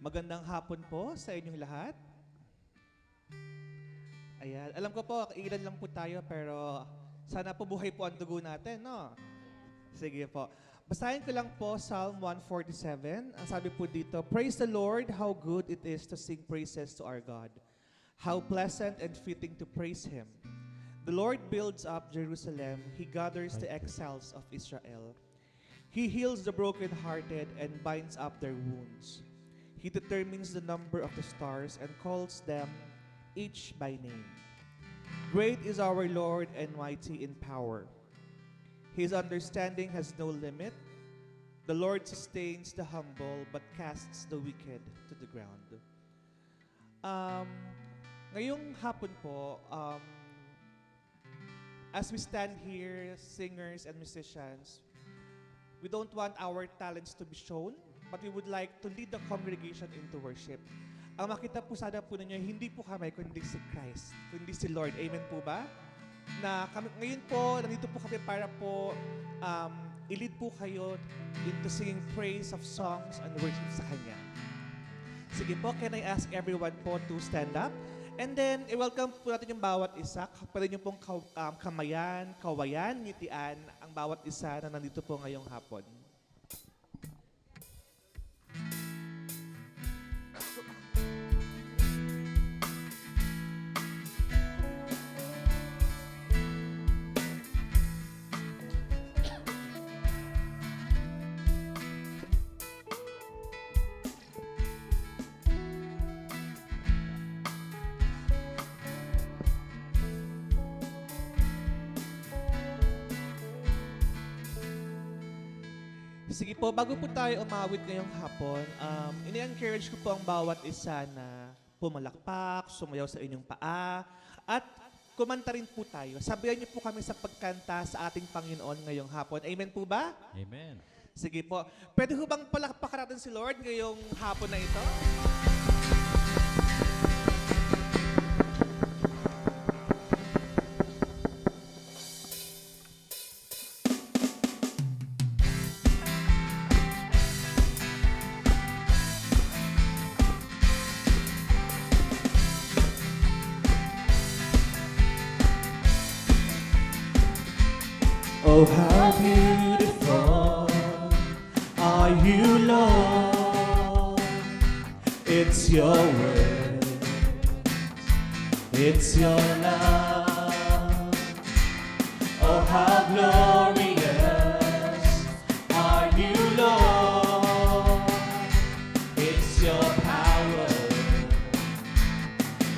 Magandang hapon po sa inyong lahat. Ayan, alam ko po, ilan lang po tayo pero sana po buhay po ang dugo natin, no? Sige po. Basahin ko lang po Psalm 147. Ang sabi po dito, Praise the Lord, how good it is to sing praises to our God. How pleasant and fitting to praise Him. The Lord builds up Jerusalem. He gathers the exiles of Israel. He heals the brokenhearted and binds up their wounds. He determines the number of the stars and calls them each by name. Great is our Lord and mighty in power. His understanding has no limit. The Lord sustains the humble but casts the wicked to the ground. Ngayong hapon po, as we stand here, singers and musicians, we don't want our talents to be shown, but we would like to lead the congregation into worship. Ang makita po sana po ninyo, hindi po kami, kundi si Christ, kundi si Lord. Amen po ba? Na kami, ngayon po, nandito po kami para po i-lead po kayo into singing praise of songs and worship sa Kanya. Sige po, can I ask everyone po to stand up? And then, i-welcome po natin yung bawat isa. Pwede nyo pong kamayan, kawayan, ngitian ang bawat isa na nandito po ngayong hapon. Sige po, bago po tayo umawit ngayong hapon, ini-encourage ko po ang bawat isa na pumalakpak, sumayaw sa inyong paa, at kumanta rin po tayo. Sabayan niyo po kami sa pagkanta sa ating Panginoon ngayong hapon. Amen po ba? Amen. Sige po. Pwede ho bang palakpakan natin si Lord ngayong hapon na ito? Oh, how beautiful are you, Lord. It's your word, it's your love. Oh, how glorious are you, Lord. It's your power,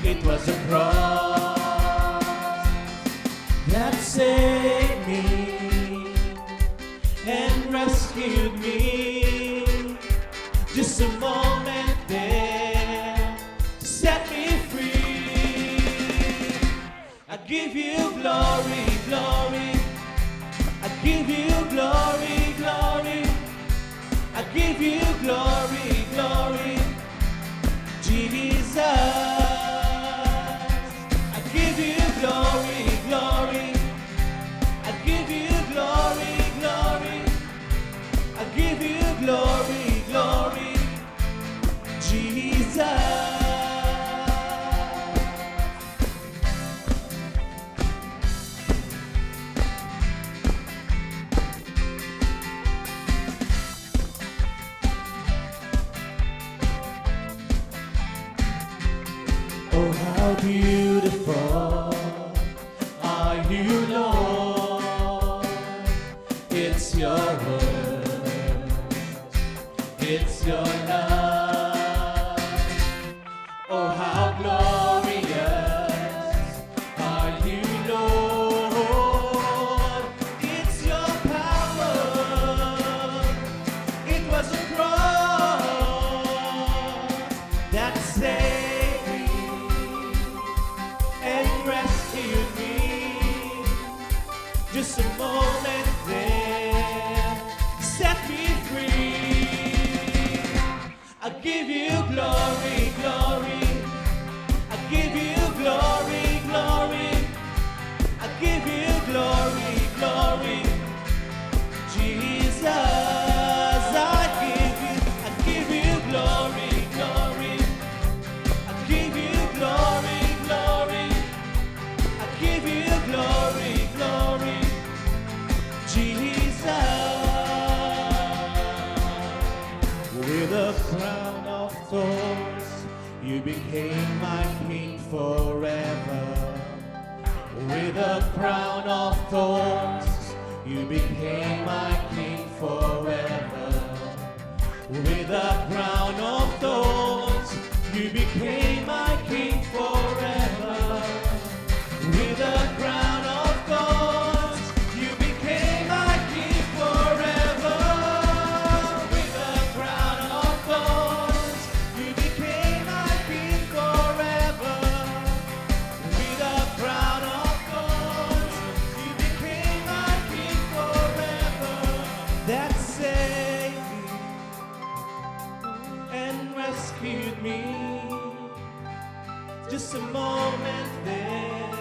it was a cross that saved me and rescued me. Just a moment there to set me free. I give you glory, glory. I give you glory, glory. I give you glory, glory. Jesus, I give you glory, glory. I give you glory, glory. I give you glory, glory, Jesus. Oh, how beautiful are you, Lord. It's your word, it's your love. Oh, how glorious are you, Lord. It's your power, it was a cross that saved me and rescued me. Just a moment there set me free. I give you glory, glory. I give you glory, glory. I give you glory, glory. Jesus, I give you glory, glory. You became my king forever. With a crown of thorns, you became my king forever. With a crown of thorns, you became my king forever. With a crown of thorns, you became my king forever. With a crown of thorns, you became my king forever. With a crown of thorns, you became my king forever. That saved me and rescued me. Just a moment there,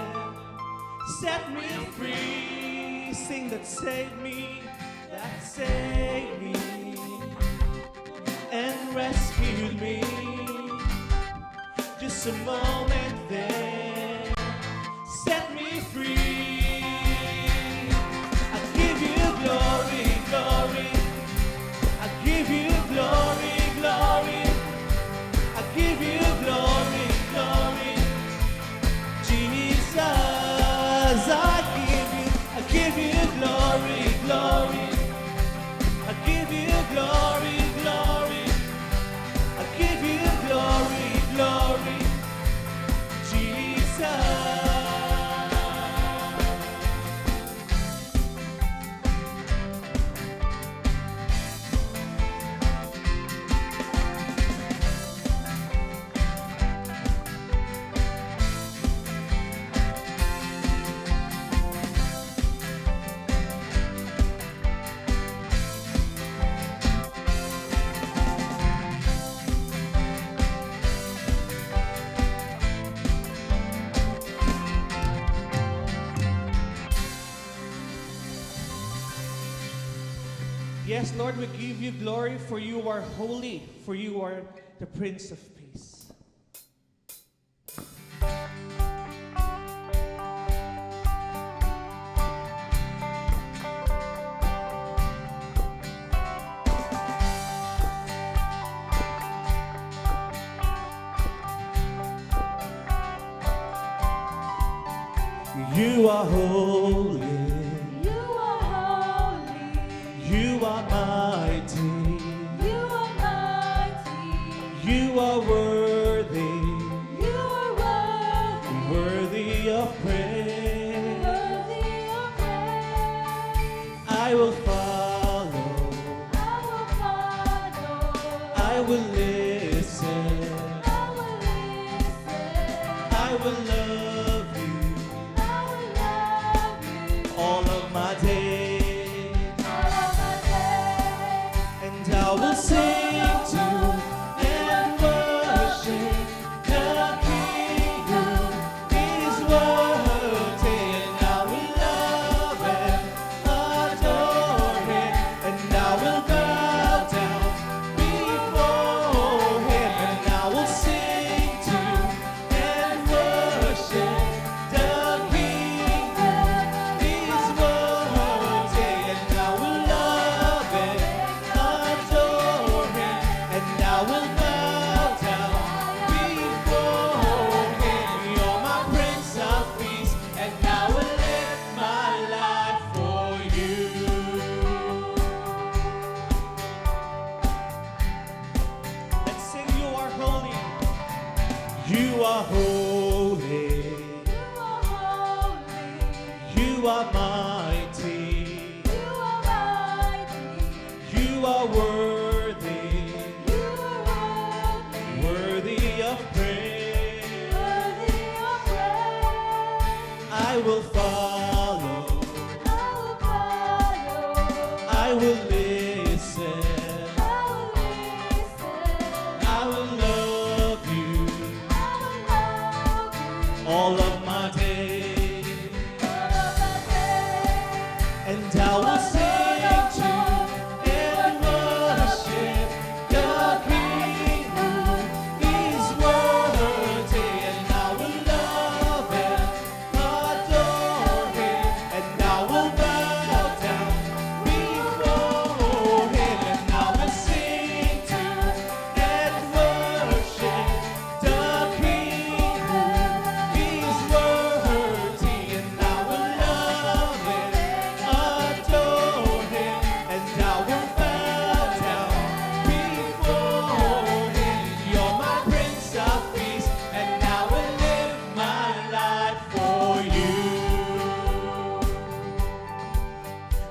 set me free. Sing that saved me, and rescued me. Just a moment there, set me free. I give you glory, glory. I give you glory, glory. I give you glory, glory. Jesus, I give you glory, glory. I give you glory, glory. I give you glory, glory. Jesus. Yes, Lord, we give you glory, for you are holy, for you are the Prince of Peace. You are holy. You are mighty. You are mighty. You are worthy. You are worthy. Worthy of praise. Worthy of praise. I will follow. I will follow. I will listen. I will listen. I will love you I will love you. all of my days. And I will sing to and worship the King who is worthy. And I will love and adore him. And I will bow down before him. And I will sing to and worship the King who is worthy. And I will love and adore him, and I will bow down before him. You're my Prince of Peace, and I will live my life for you. Let's sing, you are holy. You are holy. You are holy. You are mighty. You are mighty. You are worthy. You are worthy. Worthy of praise. Worthy of praise. I will follow. I will follow. I will listen. I will listen. I will love you I will love you. all of my days. All of my days. And I will sing to and worship the King who is worthy. And I will love and adore him. And I will bow down before him. And I will sing to and worship the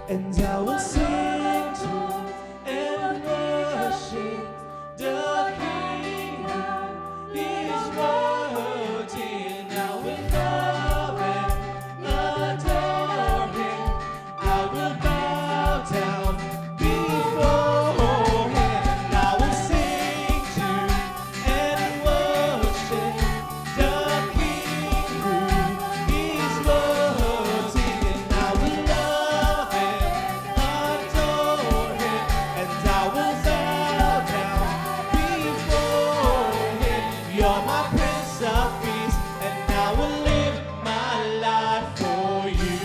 and I will sing to and worship the King who is worthy. And I will love and adore Him. I will bow down before Him. And I will sing to and worship the King who is worthy. And I will love and adore Him. And I will bow down before Him. You're my Prince of Peace, and I will live my life for you.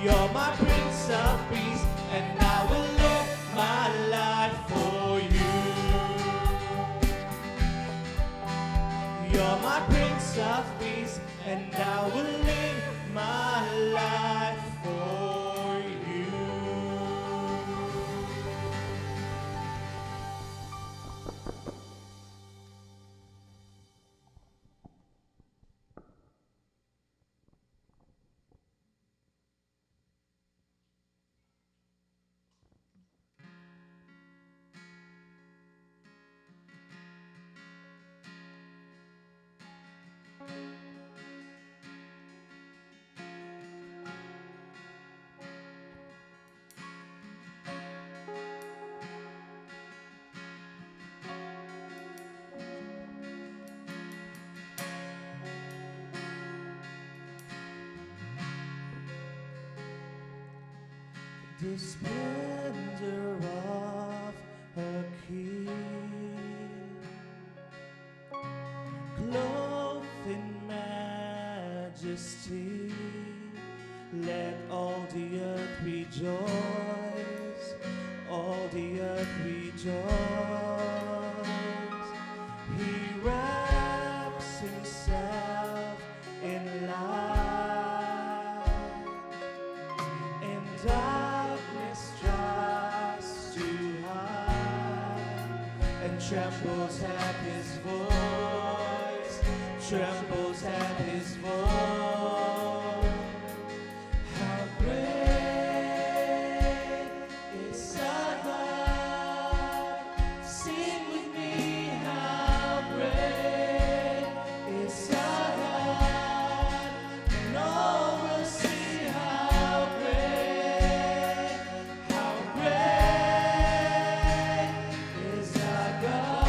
You're my Prince of Peace, and I will live my life for you. You're my Prince of Peace, and I will live my life for you. The splendor of a king, clothed in majesty, let all the earth rejoice, all the earth rejoice. He wraps Himself in light, and darkness tries to hide, and trembles at His voice, trembles at His voice. How great is our God? Sing with me, how great is our God? And all will see how great is our God.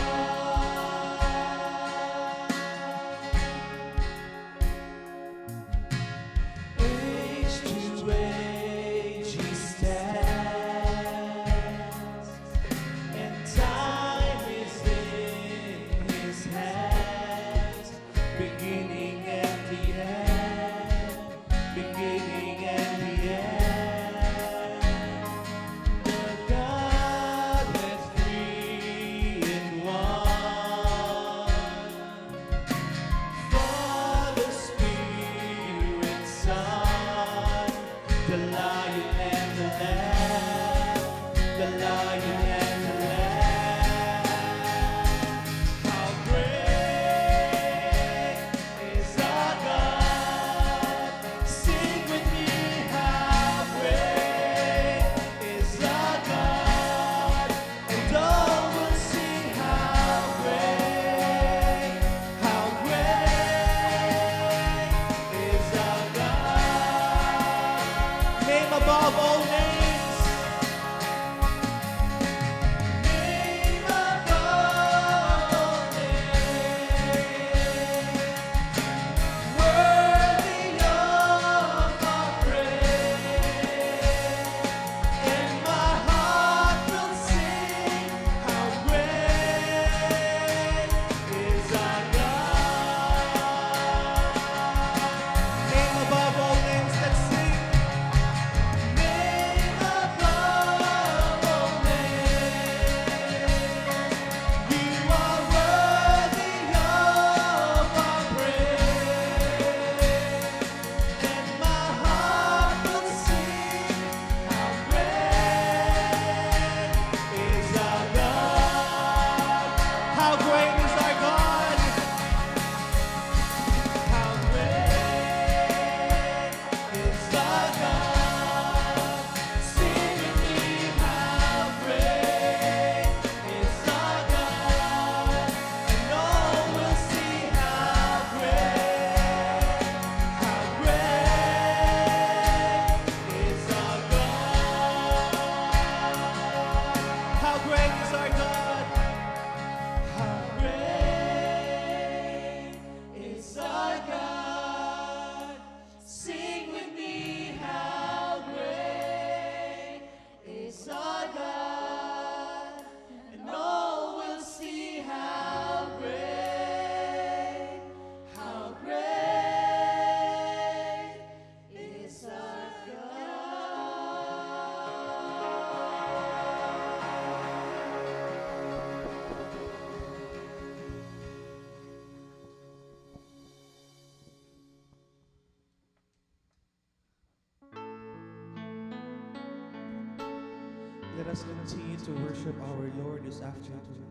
Let us continue to worship our Lord this afternoon.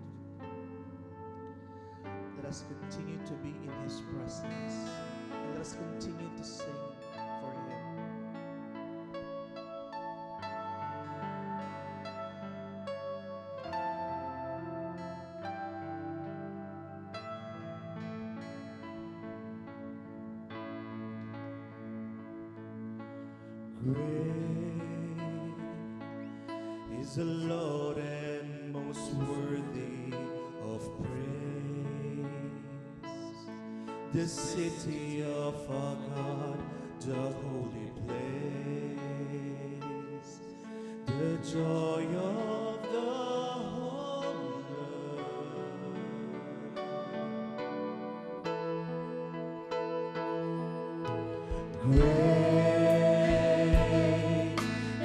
Let us continue to be in His presence. And let us continue to sing for Him. Great is the Lord and most worthy of praise. The city of our God, the holy place, the joy of the whole earth. Great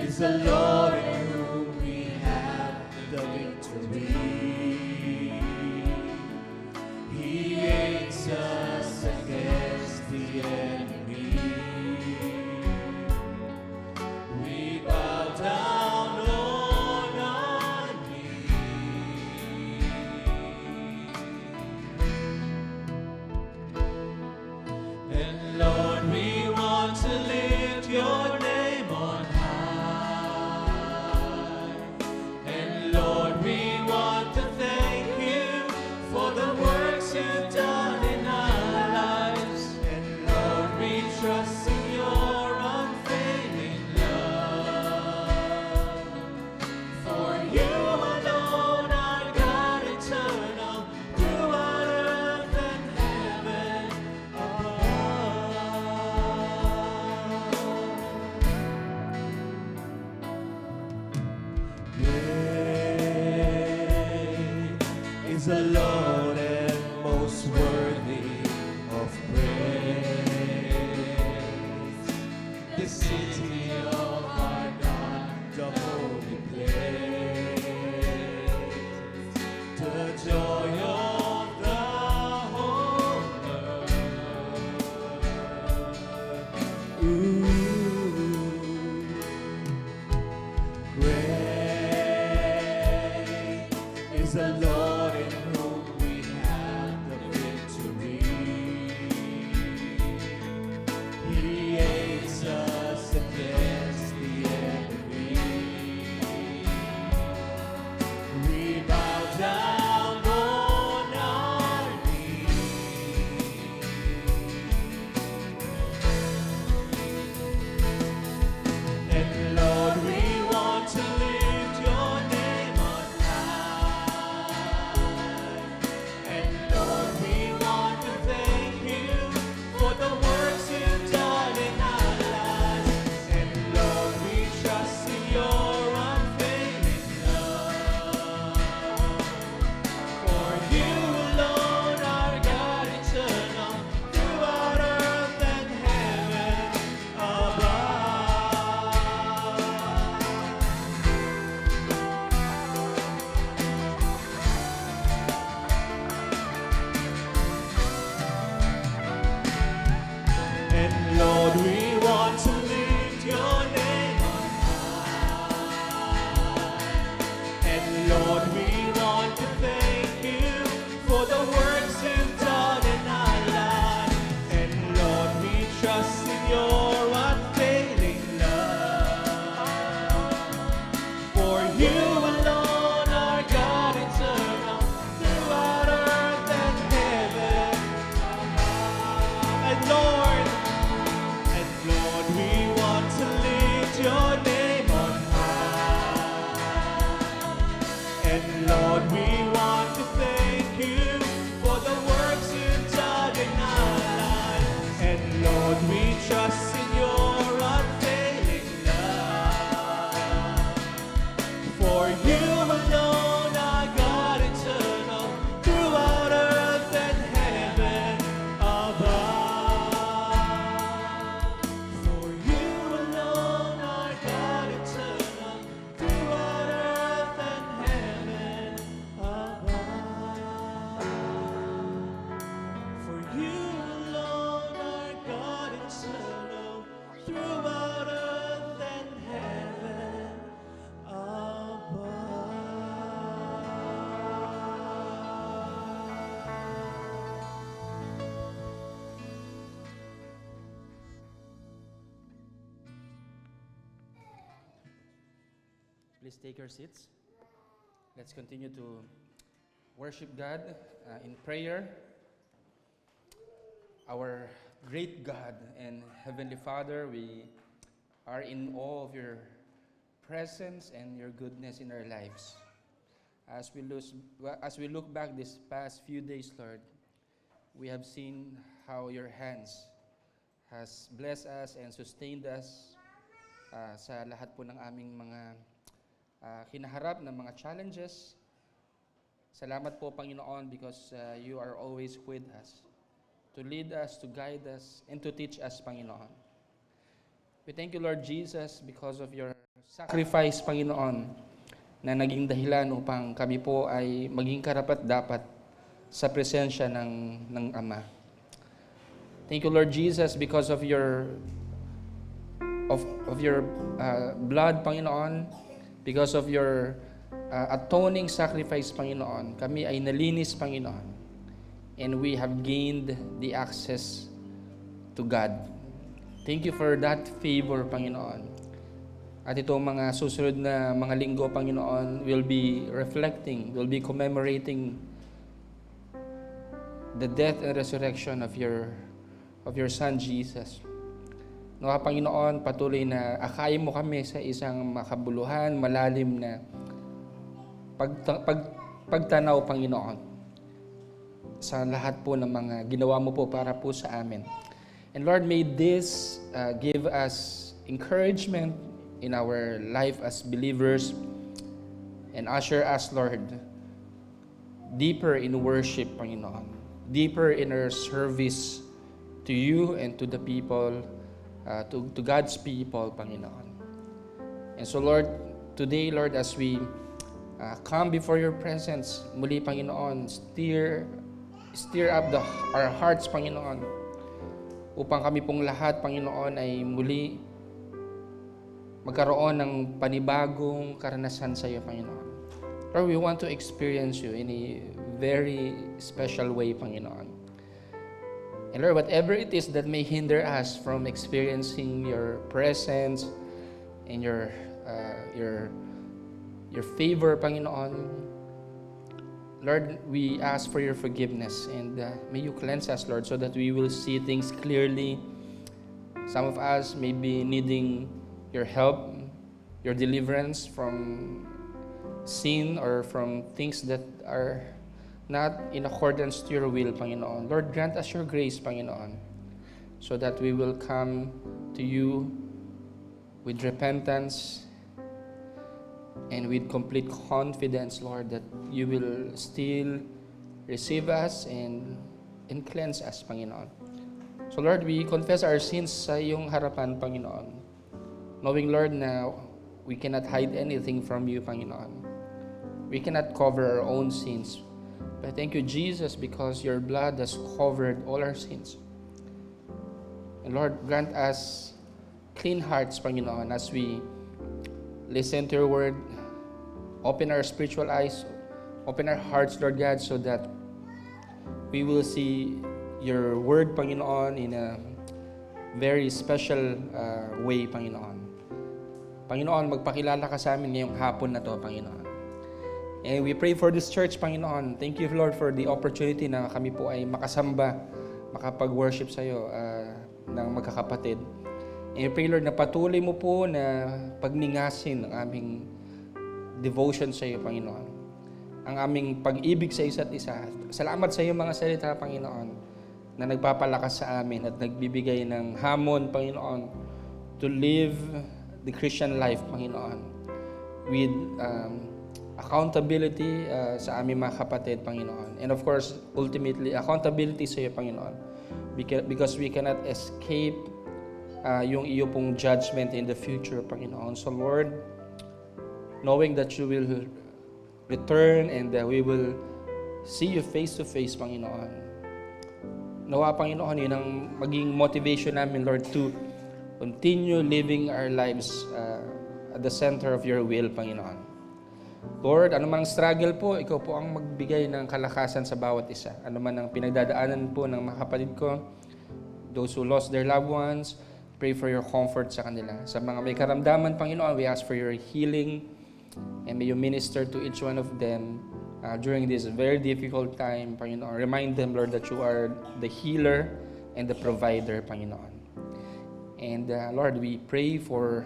is the Lord in whom we have the victory. He aids us against the enemy. We bow down on our knees. And Lord, we want to lift your name on high. And Lord, we want to thank you for the works you've done in our lives. And Lord, Please take your seats. Let's continue to worship God in prayer. Our great God and Heavenly Father, we are in awe of your presence and your goodness in our lives. As we look back this past few days, Lord, we have seen how your hands has blessed us and sustained us sa lahat po ng aming mga kinaharap na mga challenges. Salamat po, Panginoon, because you are always with us, to lead us, to guide us, and to teach us, Panginoon. We thank you, Lord Jesus, because of your sacrifice, Panginoon, na naging dahilan upang kami po ay maging karapat-dapat sa presensya ng Ama. Thank you, Lord Jesus, because of your blood, Panginoon, because of your atoning sacrifice, Panginoon, kami ay nalinis, Panginoon, and we have gained the access to God. Thank you for that favor, Panginoon. At itong mga susunod na mga linggo, Panginoon, will be commemorating the death and resurrection of your Son, Jesus. Nawa, Panginoon, patuloy na akayin mo kami sa isang makabuluhan, malalim na pagtanaw, Panginoon, sa lahat po ng mga ginawa mo po para po sa amin. And Lord, may this give us encouragement in our life as believers and usher us, Lord, deeper in worship, Panginoon, deeper in our service to you and to the people, to God's people, Panginoon. And so, Lord, today, Lord, as we come before your presence, muli, Panginoon, stir up our hearts, Panginoon, upang kami pong lahat, Panginoon, ay muli magkaroon ng panibagong karanasan sa iyo, Panginoon. Lord, we want to experience you in a very special way, Panginoon. And Lord, whatever it is that may hinder us from experiencing your presence and your favor, Panginoon, Lord, we ask for your forgiveness, and may you cleanse us, Lord, so that we will see things clearly. Some of us may be needing your help, your deliverance from sin or from things that are not in accordance to your will, Panginoon. Lord, grant us your grace, Panginoon, so that we will come to you with repentance and with complete confidence, Lord, that you will still receive us and cleanse us, Panginoon. So, Lord, we confess our sins sa iyong harapan, Panginoon, knowing, Lord, na we cannot hide anything from you, Panginoon. We cannot cover our own sins. But thank you, Jesus, because your blood has covered all our sins. And Lord, grant us clean hearts, Panginoon, as we listen to your word. Open our spiritual eyes, open our hearts, Lord God, so that we will see your word, Panginoon, in a very special way, Panginoon. Panginoon, magpakilala ka sa amin ngayong hapon na to, Panginoon. And we pray for this church, Panginoon. Thank you, Lord, for the opportunity na kami po ay makasamba, makapag-worship sa iyo ng magkakapatid. And we pray, Lord, na patuloy mo po na pagningasin ang aming devotion sa iyo, Panginoon. Ang aming pag-ibig sa isa't isa. Salamat sa iyo mga salita, Panginoon, na nagpapalakas sa amin at nagbibigay ng hamon, Panginoon, to live the Christian life, Panginoon, with accountability sa aming mga kapatid, Panginoon. And of course, ultimately, accountability sa iyo, Panginoon. Because we cannot escape yung iyo pong judgment in the future, Panginoon. So Lord, knowing that you will return and that we will see you face to face, Panginoon. Nawa, Panginoon, yun ang maging motivation namin, Lord, to continue living our lives at the center of your will, Panginoon. Lord, anumang struggle po, ikaw po ang magbigay ng kalakasan sa bawat isa. Ano man ang pinagdadaanan po ng mga kapatid ko, those who lost their loved ones, pray for your comfort sa kanila. Sa mga may karamdaman, Panginoon, we ask for your healing And may you minister to each one of them during this very difficult time, Panginoon. Remind them, Lord, that you are the healer and the provider, Panginoon. And Lord, we pray for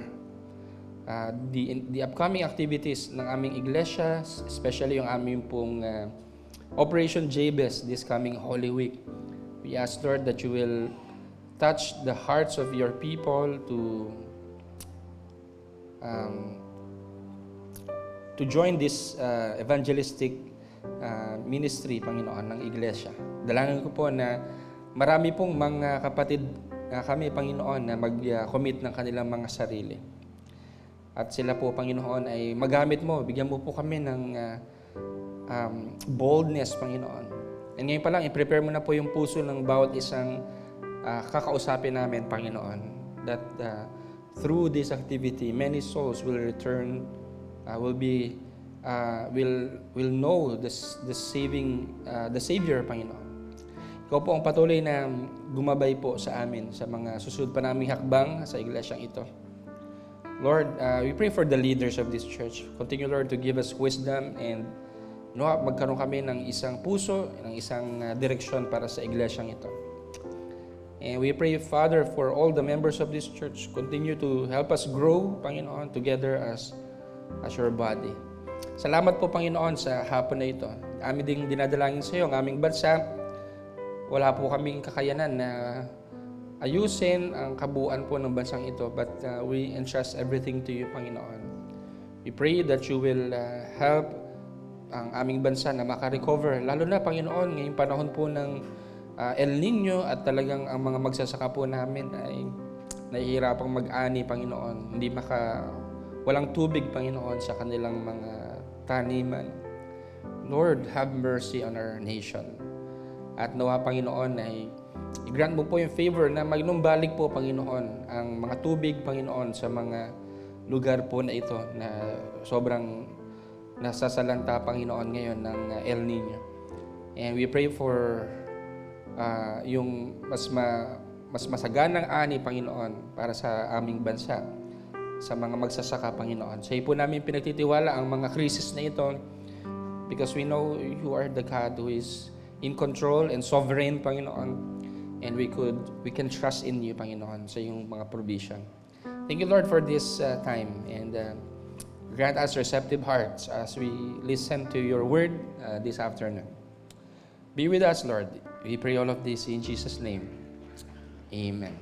the upcoming activities ng aming iglesia, especially yung aming pong Operation Jabez this coming Holy Week. We ask, Lord, that you will touch the hearts of your people to join this evangelistic ministry, Panginoon, ng iglesia. Dalangin ko po na marami pong mga kapatid kami, Panginoon, na mag-commit ng kanilang mga sarili. At sila po, Panginoon, ay magamit mo, bigyan mo po kami ng boldness, Panginoon. And ngayon pa lang, i-prepare mo na po yung puso ng bawat isang kakausapin namin, Panginoon, that through this activity, many souls will return, will know the Savior, Panginoon. Ikaw po ang patuloy na gumabay po sa amin sa mga susunod pa naming hakbang sa iglesyang ito. Lord, we pray for the leaders of this church. Continue, Lord, to give us wisdom and magkaroon kami ng isang puso, ng isang direksyon para sa iglesyang ito. And we pray, Father, for all the members of this church. Continue to help us grow, Panginoon, together as your body. Salamat po, Panginoon, sa hapon na ito. Amin ding dinadalangin sa iyo ang aming bansa. Wala po kaming kakayanan na ayusin ang kabuuan po ng bansang ito, but we entrust everything to you, Panginoon. We pray that you will help ang aming bansa na makarecover, lalo na, Panginoon, ngayong panahon po ng El Nino at talagang ang mga magsasaka po namin ay nahihirapang mag-ani, Panginoon. Walang tubig, Panginoon, sa kanilang mga taniman. Lord, have mercy on our nation. At nawa, Panginoon, ay i-grant mo po yung favor na magnumbalik po, Panginoon, ang mga tubig, Panginoon, sa mga lugar po na ito na sobrang nasasalanta, Panginoon, ngayon ng El Nino. And we pray for yung mas masaganang ani, Panginoon, para sa aming bansa, sa mga magsasaka, Panginoon. Sa iyo po namin pinagtitiwala ang mga krisis na ito because we know you are the God who is in control and sovereign, Panginoon. And we can trust in you, Panginoon, sa iyong mga provision. Thank you, Lord, for this time. And grant us receptive hearts as we listen to your word this afternoon. Be with us, Lord. We pray all of this in Jesus' name. Amen. Amen.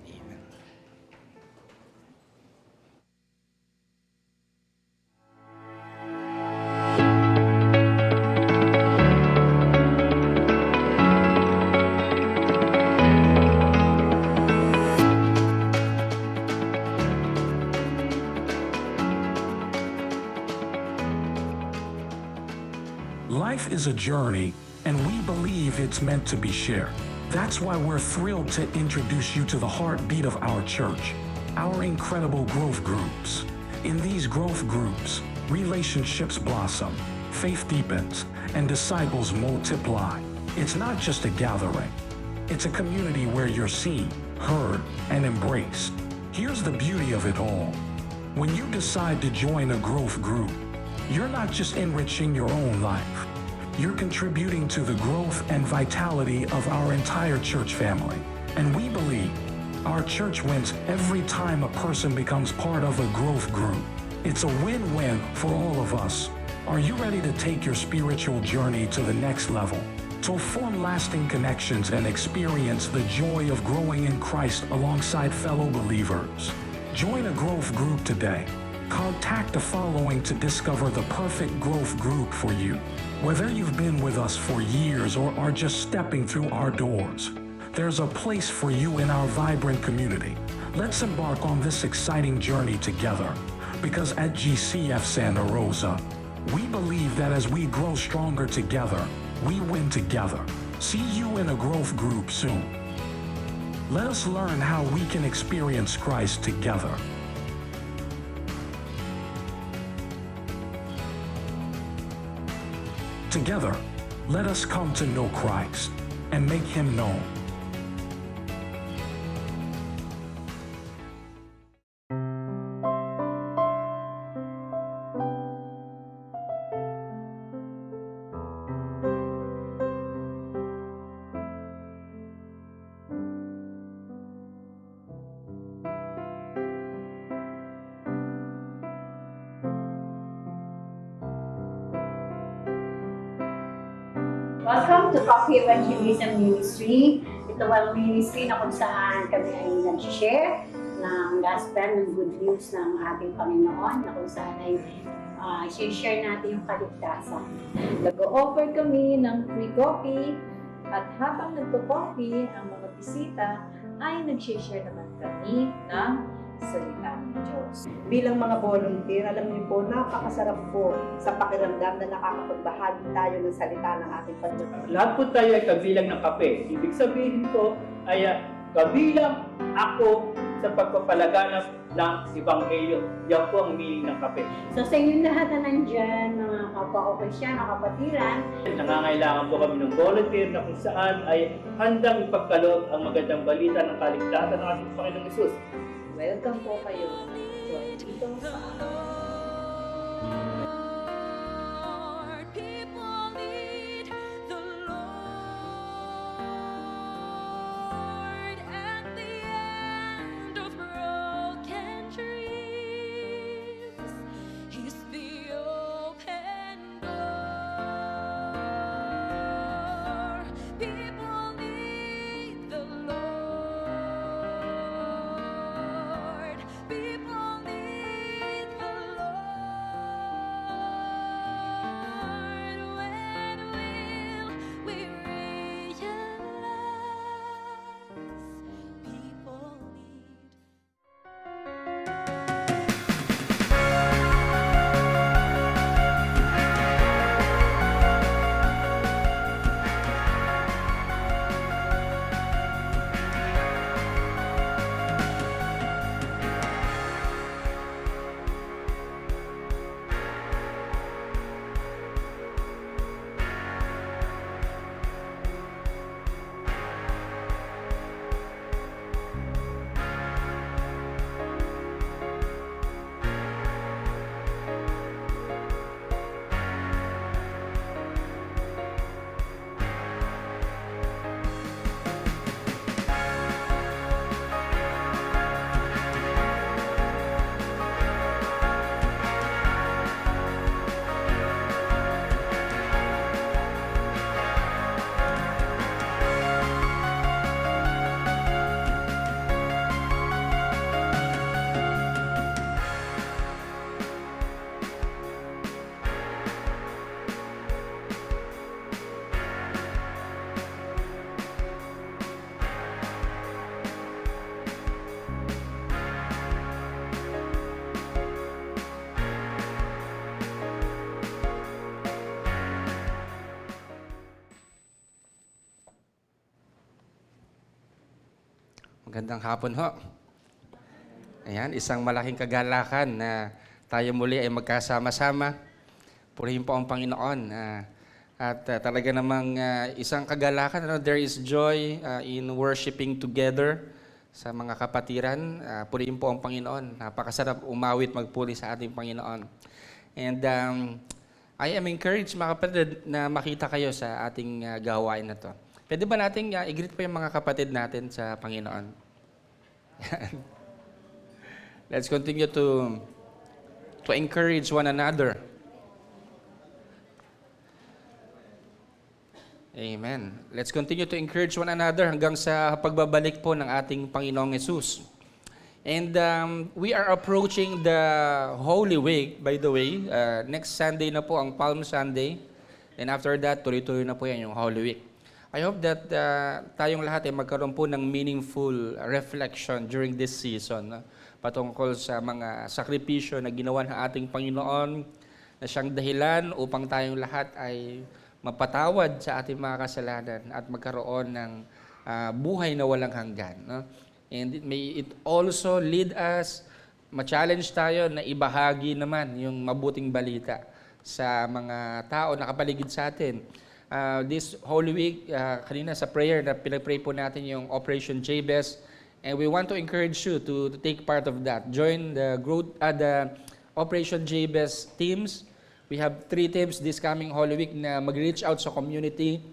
Life is a journey, and we believe it's meant to be shared. That's why we're thrilled to introduce you to the heartbeat of our church, our incredible growth groups. In these growth groups, relationships blossom, faith deepens, and disciples multiply. It's not just a gathering. It's a community where you're seen, heard, and embraced. Here's the beauty of it all. When you decide to join a growth group, you're not just enriching your own life. You're contributing to the growth and vitality of our entire church family. And we believe our church wins every time a person becomes part of a growth group. It's a win-win for all of us. Are you ready to take your spiritual journey to the next level? To form lasting connections and experience the joy of growing in Christ alongside fellow believers. Join a growth group today. Contact the following to discover the perfect growth group for you. Whether you've been with us for years or are just stepping through our doors, there's a place for you in our vibrant community. Let's embark on this exciting journey together. Because at GCF Santa Rosa, we believe that as we grow stronger together, we win together. See you in a growth group soon. Let us learn how we can experience Christ together. Together, let us come to know Christ and make him known. Welcome to Coffee Evangelism Ministry. Ito ang ministry na kung saan kami ay nag-share ng gospel, ng good news ng ating Panginoon, na kung saan ay share natin yung kaligtasan. Nag-offer kami ng free coffee at habang nagpo-coffee ang mga bisita ay nag-share naman kami ng salita ng Diyos. Bilang mga volunteer, alam niyo po, napakasarap po sa pakiramdam na nakakapagbahagi tayo ng salita ng ating Panginoon. Lahat po tayo ay kabilang ng kape. Ibig sabihin ko ay kabilang ako sa pagpapalaganap ng Ebanghelyo. Yan po ang meaning ng kape. So sa inyong lahat na nandyan, mga kapwa-okasyan, mga kapatiran, Nangangailangan po kami ng volunteer na kung saan ay handang ipagkaloob ang magandang balita ng kaligtasan ng ating Panginoong Hesus. Welcome po kayo. Join dito sa Lord, people need the Lord at the end of broken dreams. He's the open door. People need the Lord. People need the Lord. When will we realize people need? Magandang hapon ho. Ayan, isang malaking kagalakan na tayo muli ay magkasama-sama. Purihin po ang Panginoon. Talaga namang isang kagalakan. There is joy in worshiping together sa mga kapatiran. Purihin po ang Panginoon. Napakasarap umawit magpuri sa ating Panginoon. And I am encouraged mga kapatid na makita kayo sa ating gawain na to. Pwede ba nating i-greet po yung mga kapatid natin sa Panginoon? Let's continue to encourage one another. Amen. Let's continue to encourage one another hanggang sa pagbabalik po ng ating Panginoong Hesus. And we are approaching the Holy Week, by the way. Next Sunday na po ang Palm Sunday. And after that, tuloy-tuloy na po yan yung Holy Week. I hope that tayong lahat ay magkaroon po ng meaningful reflection during this season patungkol sa mga sakripisyo na ginawa ng ating Panginoon na siyang dahilan upang tayong lahat ay mapatawad sa ating mga kasalanan at magkaroon ng buhay na walang hanggan. No? And may it also lead us, ma-challenge tayo na ibahagi naman yung mabuting balita sa mga tao na kapaligid sa atin. This Holy Week, kanina sa prayer na pinag-pray po natin yung Operation Jabez, and we want to encourage you to take part of that. Join the Operation Jabez teams. We have 3 teams this coming Holy Week na mag-reach out sa community.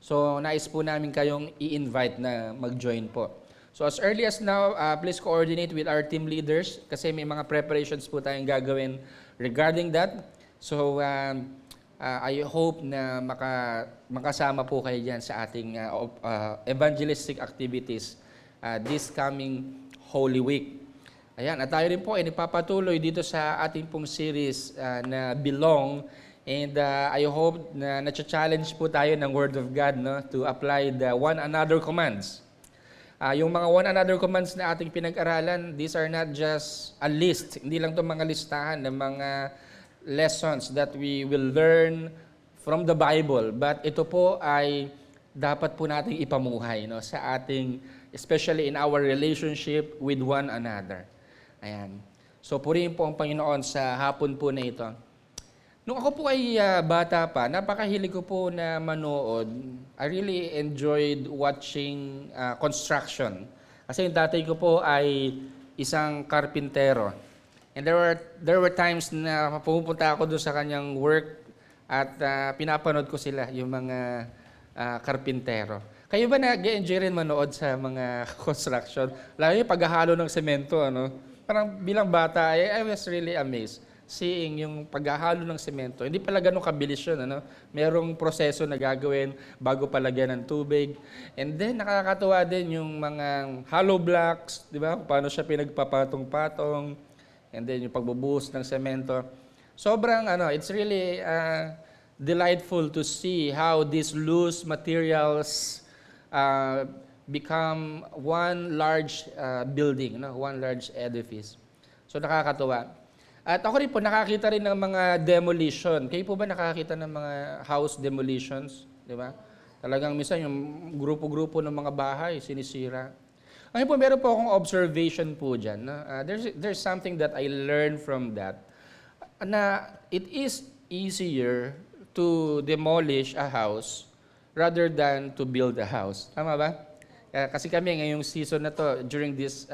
So, nais po namin kayong i-invite na mag-join po. So, as early as now, please coordinate with our team leaders kasi may mga preparations po tayong gagawin regarding that. So, I hope na makasama po kayo dyan sa ating evangelistic activities this coming Holy Week. Ayan, at tayo rin po ay nagpapatuloy dito sa ating pong series na Belong. And I hope na na-challenge po tayo ng Word of God, no, to apply the one another commands. Yung mga one another commands na ating pinag-aralan, these are not just a list. Hindi lang ito mga listahan ng mga lessons that we will learn from the Bible. But ito po ay dapat po nating ipamuhay, no, sa ating, especially in our relationship with one another. Ayan. So, purihin po ang Panginoon sa hapon po na ito. Nung ako po ay bata pa, napakahilig ko po na manood. I really enjoyed watching construction. Kasi yung tatay ko po ay isang karpintero. And there were times na pumunta ako doon sa kanyang work at pinapanood ko sila, yung mga karpintero. Kayo ba nag-enjoy rin manood sa mga construction? Lalo yung paghahalo ng semento, ano? Parang bilang bata, I was really amazed seeing yung paghahalo ng semento. Hindi pala ganun kabilis yun, ano? Merong proseso na gagawin bago palagyan ng tubig. And then, nakakatuwa din yung mga hollow blocks, di ba? Paano siya pinagpapatong-patong. And then, yung pagbubuhos ng semento. Sobrang, it's really delightful to see how these loose materials become one large building, no? One large edifice. So nakakatuwa. At ako rin po nakakita rin ng mga demolition. Kayo po ba nakakita ng mga house demolitions? Di ba? Talagang minsan yung grupo-grupo ng mga bahay sinisira. Ngayon po, meron po akong observation po dyan. No? There's something that I learned from that. Na it is easier to demolish a house rather than to build a house. Tama ba? Kasi kami ngayong season na to, during this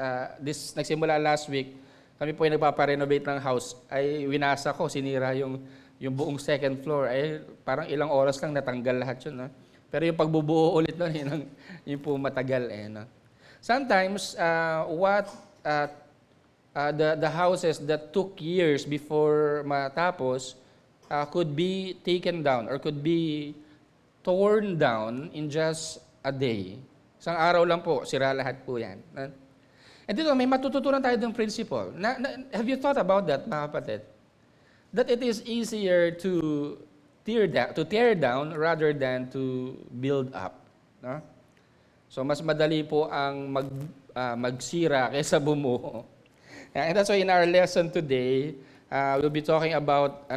nagsimula last week, kami po ay nagpaparenovate ng house, ay winasa ko, sinira yung buong second floor. Ay parang ilang oras lang natanggal lahat yun. No? Pero yung pagbubuo ulit nun, yun po matagal. No? Sometimes, the houses that took years before matapos could be taken down or could be torn down in just a day. Isang araw lang po, sira lahat po yan. And dito, may matututunan tayo ng principle. Have you thought about that, mga kapatid? That it is easier to tear down rather than to build up. No? So, mas madali po ang magsira kaysa bumuo. And that's why in our lesson today, we'll be talking about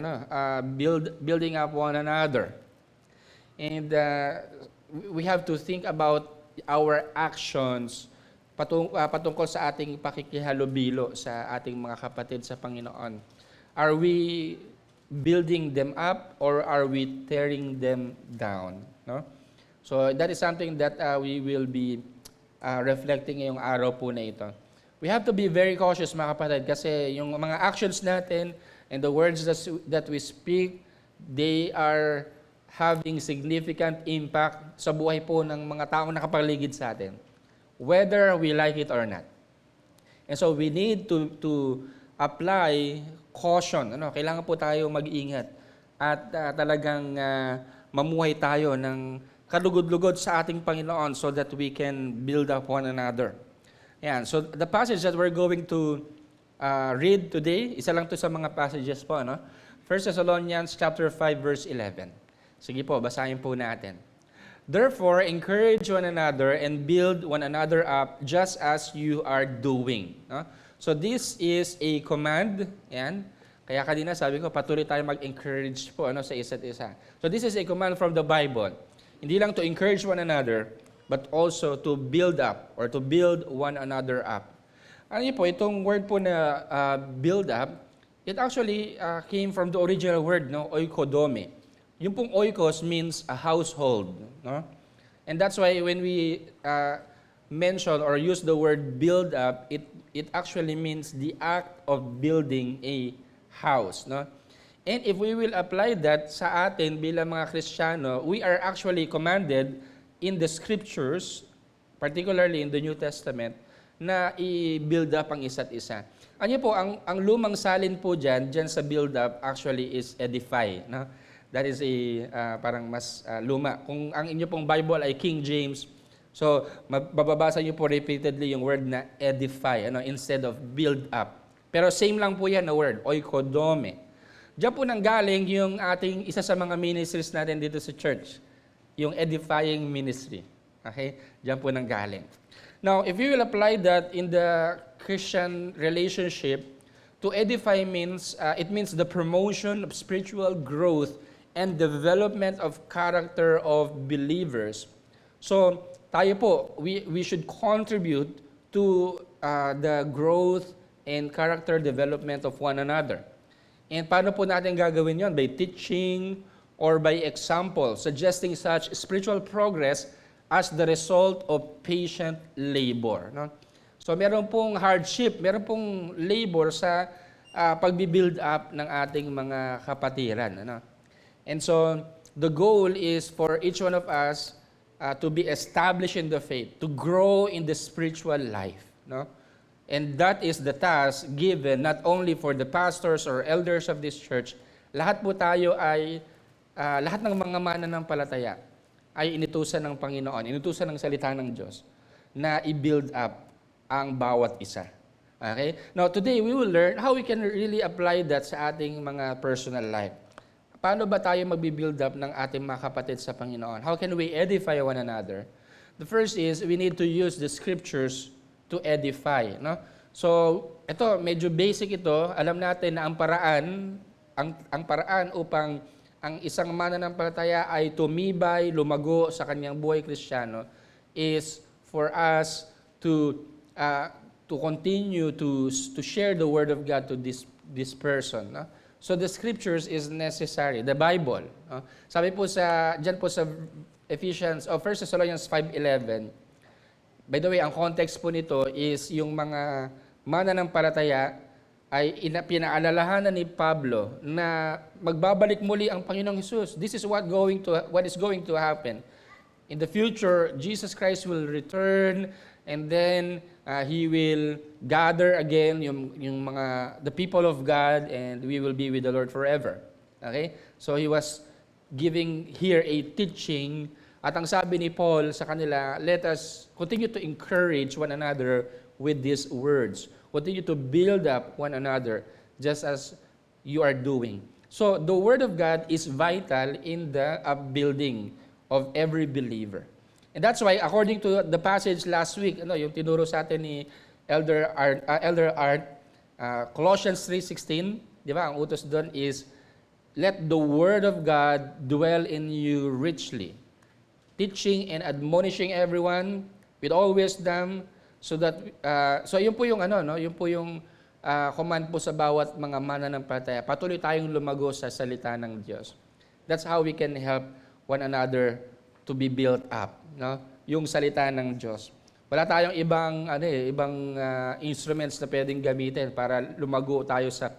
building up one another. And we have to think about our actions patungkol sa ating pakikihalubilo sa ating mga kapatid sa Panginoon. Are we building them up or are we tearing them down? No? So that is something that we will be reflecting ngayong araw po na ito. We have to be very cautious, mga kapatid, kasi yung mga actions natin and the words that we speak, they are having significant impact sa buhay po ng mga taong nakapaligid sa atin, whether we like it or not. And so we need to apply caution. Kailangan po tayo mag-ingat at talagang mamuhay tayo ng kalugod-lugod sa ating Panginoon so that we can build up one another. Ayan. So the passage that we're going to read today, isa lang to sa mga passages po. 1 Thessalonians chapter 5 verse 11. Sige po, basahin po natin. Therefore, encourage one another and build one another up just as you are doing. No? So this is a command. Yan. Kaya kanina sabi ko, patuloy tayo mag-encourage po sa isa't isa. So this is a command from the Bible. Hindi lang to encourage one another, but also to build up or to build one another up. Ano po, itong word po na build up, it actually came from the original word, oikodome. Yung pong oikos means a household. No? And that's why when we mention or use the word build up, it actually means the act of building a house. No? And if we will apply that sa atin bilang mga Kristiyano, we are actually commanded in the scriptures, particularly in the New Testament, na i-build up ang isa't isa. Ano po, ang lumang salin po dyan sa build up actually is edify. No? That is parang mas luma. Kung ang inyo pong Bible ay King James, so mababasa niyo po repeatedly yung word na edify, instead of build up. Pero same lang po yan na word, oikodome. Diyan po nanggaling yung ating isa sa mga ministries natin dito sa church, yung edifying ministry. Okay? Diyan po nanggaling. Now, if you will apply that in the Christian relationship, to edify means, it means the promotion of spiritual growth and development of character of believers. So, tayo po, we should contribute to the growth and character development of one another. And paano po natin gagawin yon? By teaching or by example, suggesting such spiritual progress as the result of patient labor. No? So meron pong hardship, meron pong labor sa pagbi-build up ng ating mga kapatiran. Ano? And so the goal is for each one of us to be established in the faith, to grow in the spiritual life. No? And that is the task given not only for the pastors or elders of this church, lahat po tayo ay, lahat ng mga mananampalataya ay inutusan ng Panginoon, inutusan ng salita ng Diyos na i-build up ang bawat isa. Okay? Now, today we will learn how we can really apply that sa ating mga personal life. Paano ba tayo magbi-build up ng ating mga kapatid sa Panginoon? How can we edify one another? The first is we need to use the scriptures to edify, no? So, ito medyo basic ito. Alam natin na ang paraan upang ang isang mananampalataya ay tumibay, lumago sa kanyang buhay Kristiyano is for us to continue to share the word of God to this person, no? So the scriptures is necessary, the Bible, no? Sabi po diyan po sa Ephesians 1 Thessalonians 5:11. By the way, ang context po nito is yung mga mananampalataya ay pinaalalahanan ni Pablo na magbabalik muli ang Panginoong Hesus. This is what is going to happen. In the future, Jesus Christ will return and then He will gather again the people of God and we will be with the Lord forever. Okay? So He was giving here a teaching. At ang sabi ni Paul sa kanila, let us continue to encourage one another with these words. Continue to build up one another just as you are doing. So the Word of God is vital in the upbuilding of every believer. And that's why, according to the passage last week, yung tinuro sa atin ni Elder Art, Colossians 3:16, di ba? Ang utos doon is, let the Word of God dwell in you richly, teaching and admonishing everyone with all wisdom, so that so yun po yung yun po yung command po sa bawat mga mananampalataya. Patuloy tayong lumago sa salita ng Diyos. That's how we can help one another to be built up, no? Yung salita ng Diyos. Wala tayong ibang instruments na pwedeng gamitin para lumago tayo sa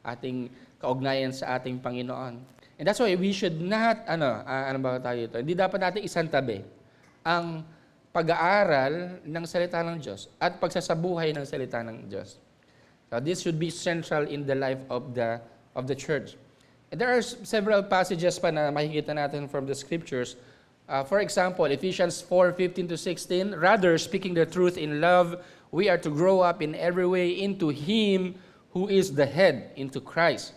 ating kaugnayan sa ating Panginoon. And that's why we should not, hindi dapat natin isantabi ang pag-aaral ng salita ng Diyos at pagsasabuhay ng salita ng Diyos. So this should be central in the life of the church. And there are several passages pa na makikita natin from the scriptures. For example, Ephesians 4:15-16, rather, speaking the truth in love, we are to grow up in every way into Him who is the head, into Christ,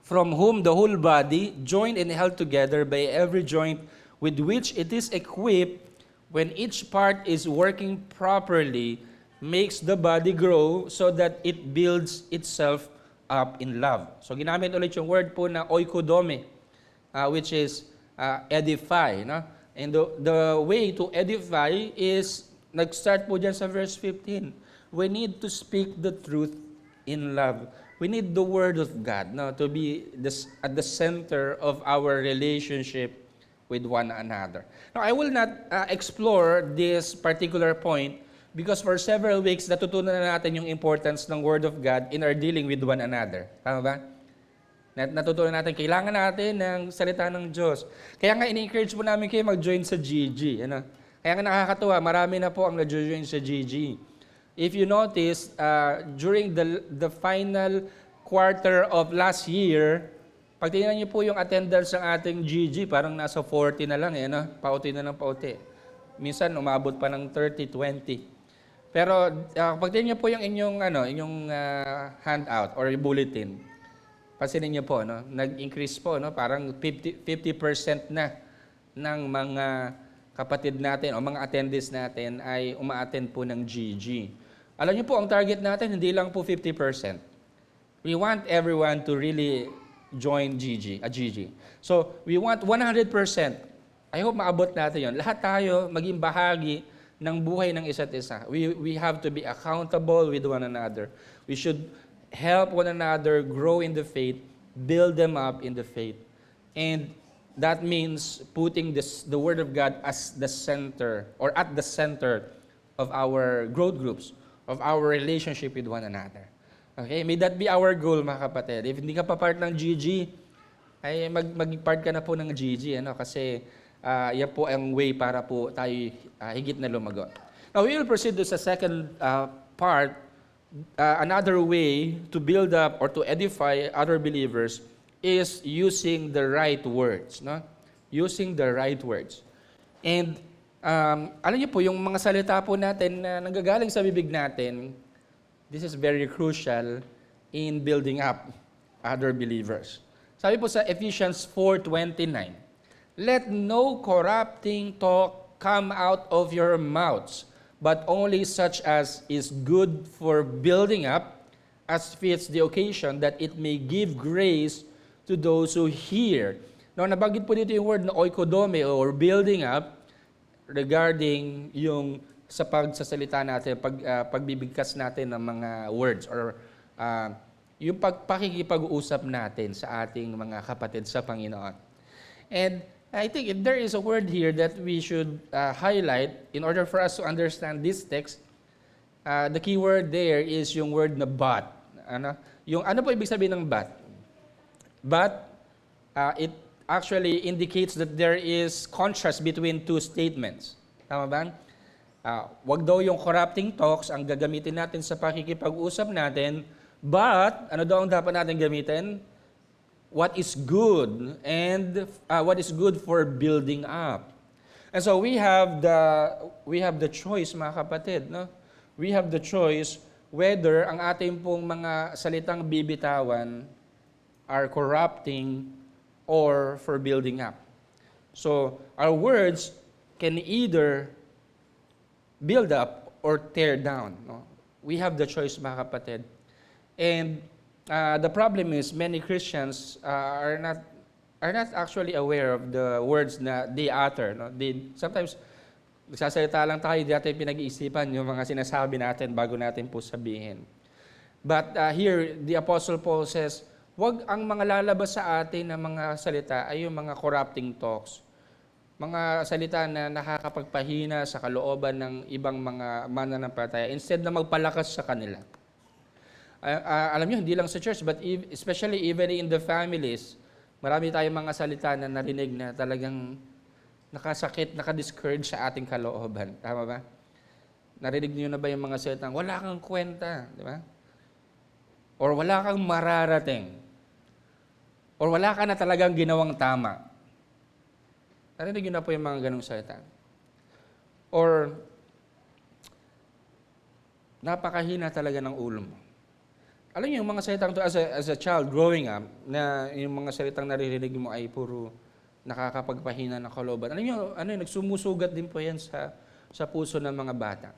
from whom the whole body, joined and held together by every joint with which it is equipped, when each part is working properly, makes the body grow so that it builds itself up in love. So ginamit ulit yung word po na oikodome, which is edify. No? And the way to edify is, nag-start po dyan sa verse 15. We need to speak the truth in love. We need the Word of God to be at the center of our relationship with one another. Now, I will not explore this particular point because for several weeks, natutunan na natin yung importance ng Word of God in our dealing with one another. Tama ba? Natutunan natin, kailangan natin ng salita ng Diyos. Kaya nga, ini-encourage po namin kayo mag-join sa GG. Kaya nga nakakatuwa, marami na po ang nag-join sa GG. If you notice, during the final quarter of last year, Pag tingnan niyo po yung attendance ng ating GG, parang nasa 40 na lang, no? Pauti na lang pauti. Minsan, umabot pa ng 30, 20. Pero pag tingnan niyo po yung inyong handout or bulletin, pansinin niyo po, no? Nag-increase po, no? Parang 50% na ng mga kapatid natin o mga attendees natin ay uma-attend po ng GG. Alam niyo po, ang target natin, hindi lang po 50%. We want everyone to really join GG. So, we want 100%. I hope maabot natin yon. Lahat tayo maging bahagi ng buhay ng isa't isa. We have to be accountable with one another. We should help one another grow in the faith, build them up in the faith. And that means putting the Word of God as the center or at the center of our growth groups, of our relationship with one another. Okay, may that be our goal, mga kapatid. If hindi ka pa part ng GG, ay mag-part ka na po ng GG, kasi yan po ang way para po tayo higit na lumago. Now, we will proceed to sa second part. Another way to build up or to edify other believers is using the right words, no? Using the right words. And alam niyo po, yung mga salita po natin na nanggagaling sa bibig natin, this is very crucial in building up other believers. Sabi po sa Ephesians 4:29, "Let no corrupting talk come out of your mouths, but only such as is good for building up, as fits the occasion, that it may give grace to those who hear." Now, nabanggit po dito yung word na oikodome or building up regarding yung sa pagsasalita natin, pagbibigkas natin ng mga words or yung pakikipag-usap natin sa ating mga kapatid sa Panginoon. And I think if there is a word here that we should highlight in order for us to understand this text, the key word there is yung word na but. Ano po ibig sabihin ng but? But it actually indicates that there is contrast between two statements. Tama ba? Wag daw yung corrupting talks ang gagamitin natin sa pakikipag-usap natin, but ano daw ang dapat natin gamitin? What is good and what is good for building up. And so we have the choice, mga kapatid, no? We have the choice whether ang ating pong mga salitang bibitawan are corrupting or for building up. So our words can either build up or tear down. No? We have the choice, mga kapatid. And the problem is many Christians are not actually aware of the words na they utter. No? Sometimes, nagsasalita lang tayo, di natin pinag-iisipan yung mga sinasabi natin bago natin po sabihin. But here, the Apostle Paul says, wag ang mga lalabas sa atin na mga salita ay yung mga corrupting talks. Mga salita na nakakapagpahina sa kalooban ng ibang mga mananampalataya instead na magpalakas sa kanila. Alam niyo, hindi lang sa church, but especially even in the families, marami tayong mga salita na narinig na talagang nakasakit, nakadiscourage sa ating kalooban. Tama ba? Narinig niyo na ba yung mga salitang, wala kang kwenta, di ba? Or wala kang mararating. Or wala ka na talagang ginawang tama. Narinig niyo na po yung mga ganong salita. Or, napakahina talaga ng ulo mo. Alam niyo, yung mga salitang to as a child growing up, na yung mga salitang naririnig mo ay puro nakakapagpahina ng kalooban. Alam niyo, nagsumusugat din po yan sa puso ng mga bata.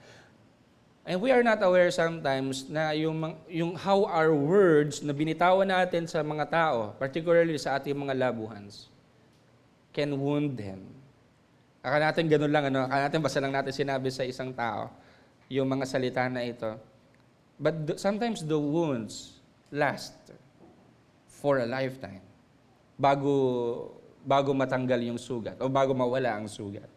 And we are not aware sometimes na yung how our words na binitawan natin sa mga tao, particularly sa ating mga loved ones, can wound them. Akala natin ganun lang, akala natin basta lang natin sinabi sa isang tao yung mga salita na ito. But sometimes the wounds last for a lifetime bago matanggal yung sugat o bago mawala ang sugat.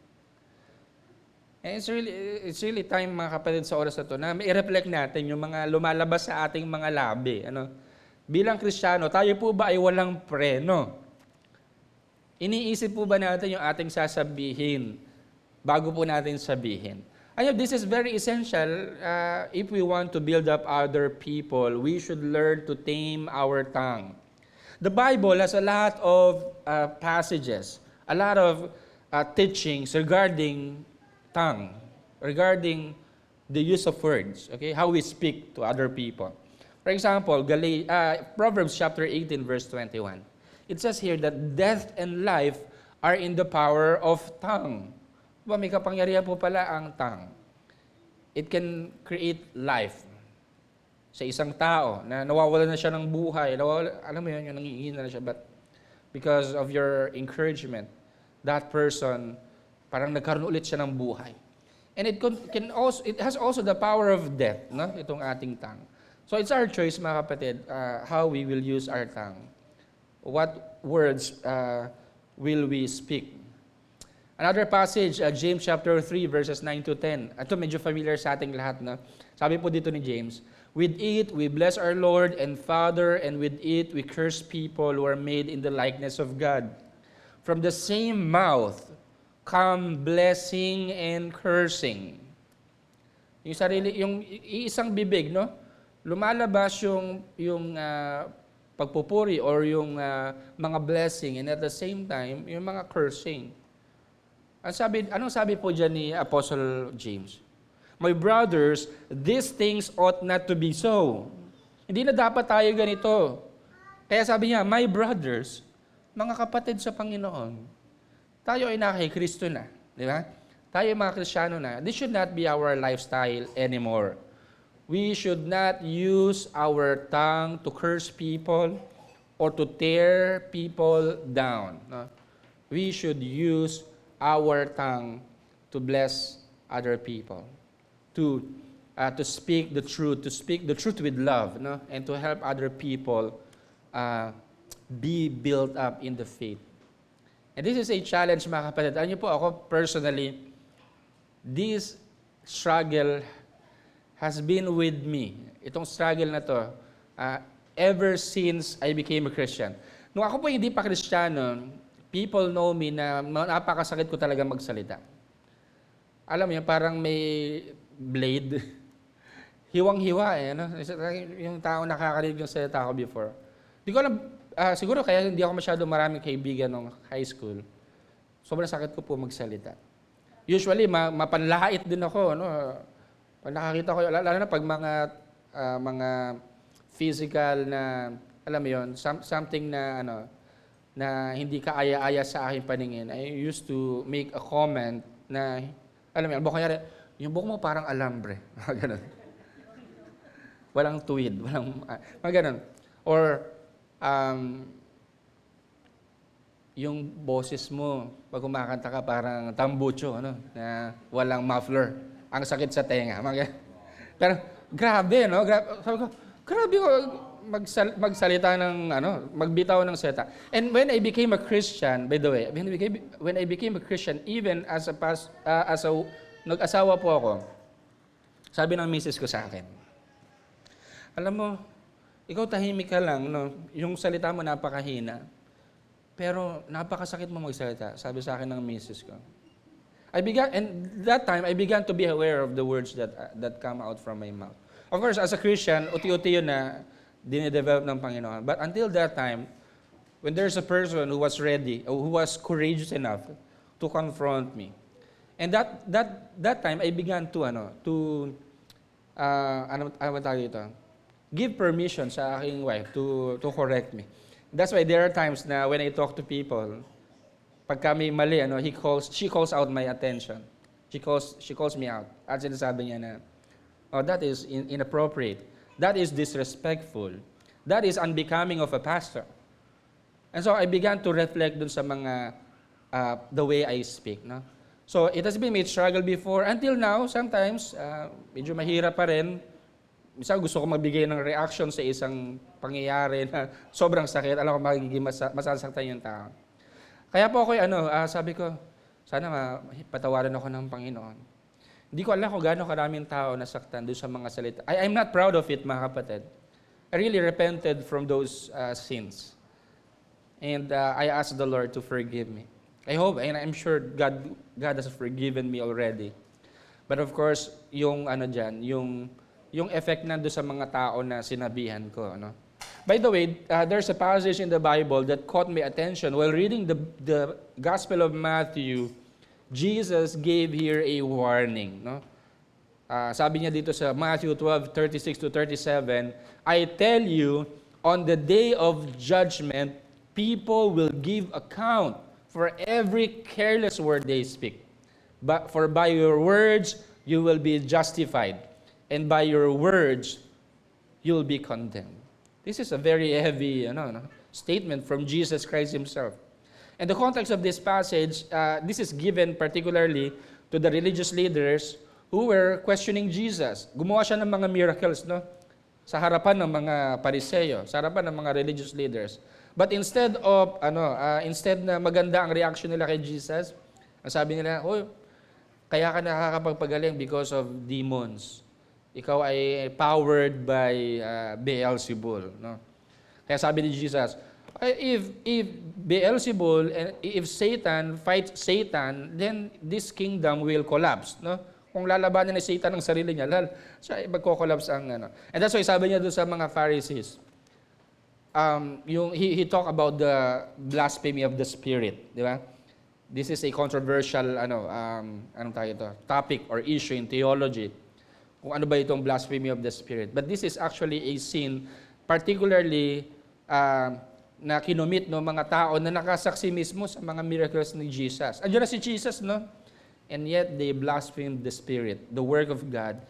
And it's really time, mga kapatid, sa oras na ito na i-reflect natin yung mga lumalabas sa ating mga labi. Bilang Kristiyano, tayo po ba ay walang preno? Iniisip po ba natin yung ating sasabihin bago po natin sabihin? This is very essential. If we want to build up other people, we should learn to tame our tongue. The Bible has a lot of passages, a lot of teachings regarding tongue, regarding the use of words, okay? How we speak to other people. For example, Proverbs chapter 18, verse 21. It says here that death and life are in the power of tongue. Diba, may kapangyarihan po pala ang tongue. It can create life sa isang tao na nawawala na siya ng buhay. Alam mo yun, yung nangihina na siya. But because of your encouragement, that person, parang nagkaroon ulit siya ng buhay. And it has also the power of death, no? Itong ating tongue. So it's our choice, mga kapatid, how we will use our tongue. What words will we speak? Another passage, James chapter 3, verses 9 to 10. Ito medyo familiar sa ating lahat, no? Sabi po dito ni James, with it we bless our Lord and Father, and with it we curse people who are made in the likeness of God. From the same mouth come blessing and cursing. Yung isang bibig, no? Lumalabas yung pagpupuri or yung mga blessing, and at the same time, yung mga cursing. Anong sabi po dyan ni Apostle James? My brothers, these things ought not to be so. Hindi na dapat tayo ganito. Kaya sabi niya, my brothers, mga kapatid sa Panginoon, tayo ay kay Kristo na. Di ba? Tayo mga Kristiyano na. This should not be our lifestyle anymore. We should not use our tongue to curse people or to tear people down. No? We should use our tongue to bless other people, to speak the truth with love, no? And to help other people be built up in the faith. And this is a challenge, mga kapatid. Alam niyo po, ako personally, this struggle has been with me. Itong struggle na to, ever since I became a Christian. Nung ako po hindi pa Kristiyano, people know me na napakasakit ko talaga magsalita. Alam mo yun, parang may blade. Hiwang-hiwa eh. No? Yung tao nakakarinig yung salita ko before. Di ko alam, siguro kaya hindi ako masyado maraming kaibigan nung high school. Sobrang sakit ko po magsalita. Usually, mapanlait din ako. No? Pag nakakita ko, lalo na pag mga physical na, alam mo yun, something na, na hindi ka aya-aya sa aking paningin, I used to make a comment na, alam mo yun, yung buhok mo parang alambre. Ganun. Walang tuwid, mga ganun. Or, yung boses mo, pag kumakanta ka parang tambucho, na walang muffler. Ang sakit sa tenga. Pero, grabe, no? Sabi ko, grabe ko magsalita ng, magbitaw ng seta. And when I became a Christian, by the way, when I became a Christian, even as nag-asawa po ako, sabi ng misis ko sa akin, alam mo, ikaw tahimik ka lang, no? Yung salita mo napakahina, pero napakasakit mo magsalita, sabi sa akin ng misis ko. And that time, I began to be aware of the words that come out from my mouth. Of course, as a Christian, uti-uti yun na dine-develop ng Panginoon. But until that time, when there's a person who was ready, or who was courageous enough to confront me, and that time, I began to give permission sa aking wife to correct me. That's why there are times na when I talk to people, pag kami mali, she calls out my attention. She calls me out. At sinasabi niya na, that is inappropriate. That is disrespectful. That is unbecoming of a pastor. And so I began to reflect dun sa mga, the way I speak. No? So it has been my struggle before. Until now, sometimes, medyo mahirap pa rin. Minsan gusto ko magbigay ng reaction sa isang pangyayari na sobrang sakit. Alam ko magiging masasaktan yung tao. Kaya po ako, sabi ko, sana patawarin ako ng Panginoon. Hindi ko alam kung gaano karaming tao nasaktan doon sa mga salita. I'm not proud of it, mga kapatid. I really repented from those sins. And I asked the Lord to forgive me. I hope, and I'm sure God has forgiven me already. But of course, yung effect nando sa mga tao na sinabihan ko. By the way, there's a passage in the Bible that caught my attention. While reading the Gospel of Matthew, Jesus gave here a warning. No? Sabi niya dito sa Matthew 12:36 to 37, I tell you, on the day of judgment, people will give account for every careless word they speak. For by your words, you will be justified, and by your words, you will be condemned. This is a very heavy statement from Jesus Christ himself. And the context of this passage, this is given particularly to the religious leaders who were questioning Jesus. Gumawa siya ng mga miracles, no? Sa harapan ng mga Pariseo, sa harapan ng mga religious leaders. But instead na maganda ang reaction nila kay Jesus, ang sabi nila, "Oh, kaya ka nakakapagpagaling because of demons. Ikaw ay powered by Beelzebul." No? Kaya sabi ni Jesus, if Beelzebul and if Satan fights Satan, then this kingdom will collapse. No? Kung lalabanan ni Satan ang sarili niya, siya magko-collapse ang ano. And that's why sabi niya doon sa mga Pharisees, he talked about the blasphemy of the Spirit, di ba? This is a controversial topic or issue in theology. Kung ano ba itong blasphemy of the Spirit. But this is actually a sin, particularly na kinumit ng mga tao na nakasaksi mismo sa mga miracles ni Jesus. Andiyan na si Jesus, no? And yet they blasphemed the Spirit, the work of God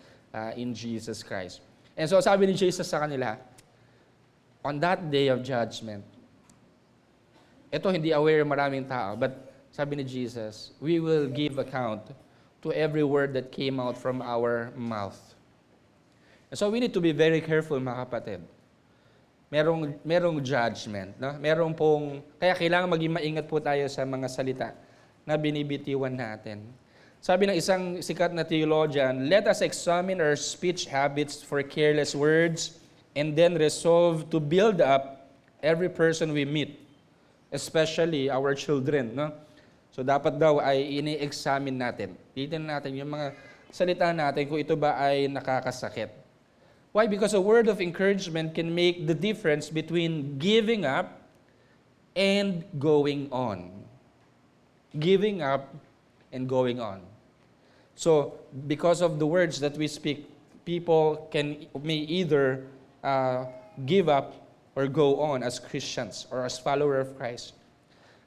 in Jesus Christ. And so sabi ni Jesus sa kanila, on that day of judgment, ito hindi aware maraming tao, but sabi ni Jesus, we will give account to every word that came out from our mouth. And so we need to be very careful, mga kapatid. Merong judgment. No? Kaya kailangan maging maingat po tayo sa mga salita na binibitiwan natin. Sabi ng isang sikat na theologian, let us examine our speech habits for careless words and then resolve to build up every person we meet, especially our children. No? So dapat daw ay ini-examine natin. Titignan natin yung mga salita natin kung ito ba ay nakakasakit. Why? Because a word of encouragement can make the difference between giving up and going on. Giving up and going on. So, because of the words that we speak, people may either give up or go on as Christians or as followers of Christ.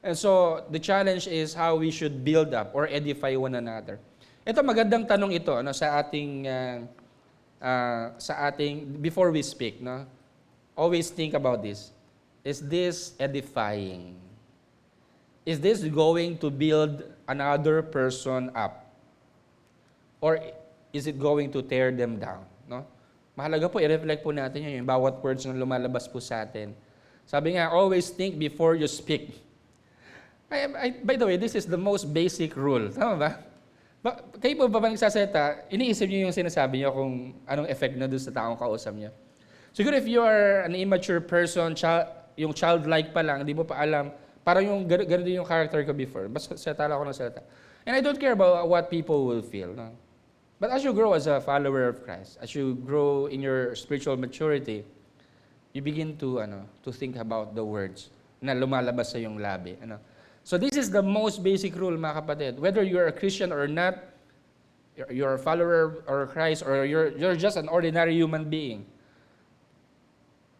And so, the challenge is how we should build up or edify one another. Ito, magandang tanong ito sa ating before we speak. No? Always think about this. Is this edifying? Is this going to build another person up? Or is it going to tear them down? No? Mahalaga po, i-reflect po natin yung bawat words na lumalabas po sa atin. Sabi nga, always think before you speak. By the way, this is the most basic rule. Tama ba? Kayo po ba nagsasalita, iniisip niyo yung sinasabi niyo kung anong effect na doon sa taong kausap niyo? Siguro if you are an immature person, yung childlike pa lang, hindi mo pa alam, parang yung ganun din yung character ko before. Basta salita lang ako ng salita. And I don't care about what people will feel. No? But as you grow as a follower of Christ, as you grow in your spiritual maturity, you begin to think about the words na lumalabas sa iyong labi. So this is the most basic rule, mga kapatid. Whether you're a Christian or not, you're a follower of Christ, or you're just an ordinary human being,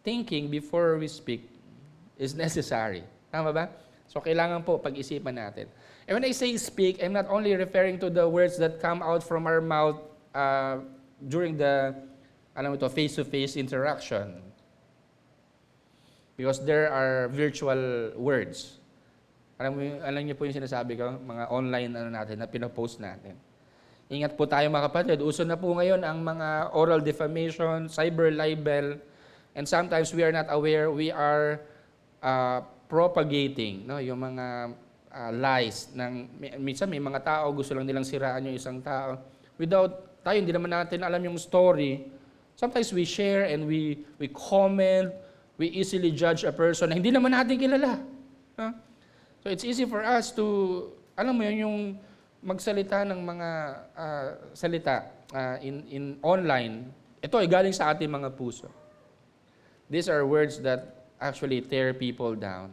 thinking before we speak is necessary. Tama ba? So kailangan po pag-isipan natin. And when I say speak, I'm not only referring to the words that come out from our mouth during the face-to-face interaction. Because there are virtual words. Alam niyo po yung sinasabi ko, mga online natin na pinapost natin. Ingat po tayo, mga kapatid. Uso na po ngayon ang mga oral defamation, cyber libel, and sometimes we are not aware, we are propagating yung mga lies. Minsan may mga tao, gusto lang nilang siraan yung isang tao. Tayo, hindi naman natin alam yung story. Sometimes we share and we comment, we easily judge a person na hindi naman natin kilala. So it's easy for us to, alam mo yun, yung magsalita ng mga salita in online. Ito ay galing sa ating mga puso. these are words that actually tear people down.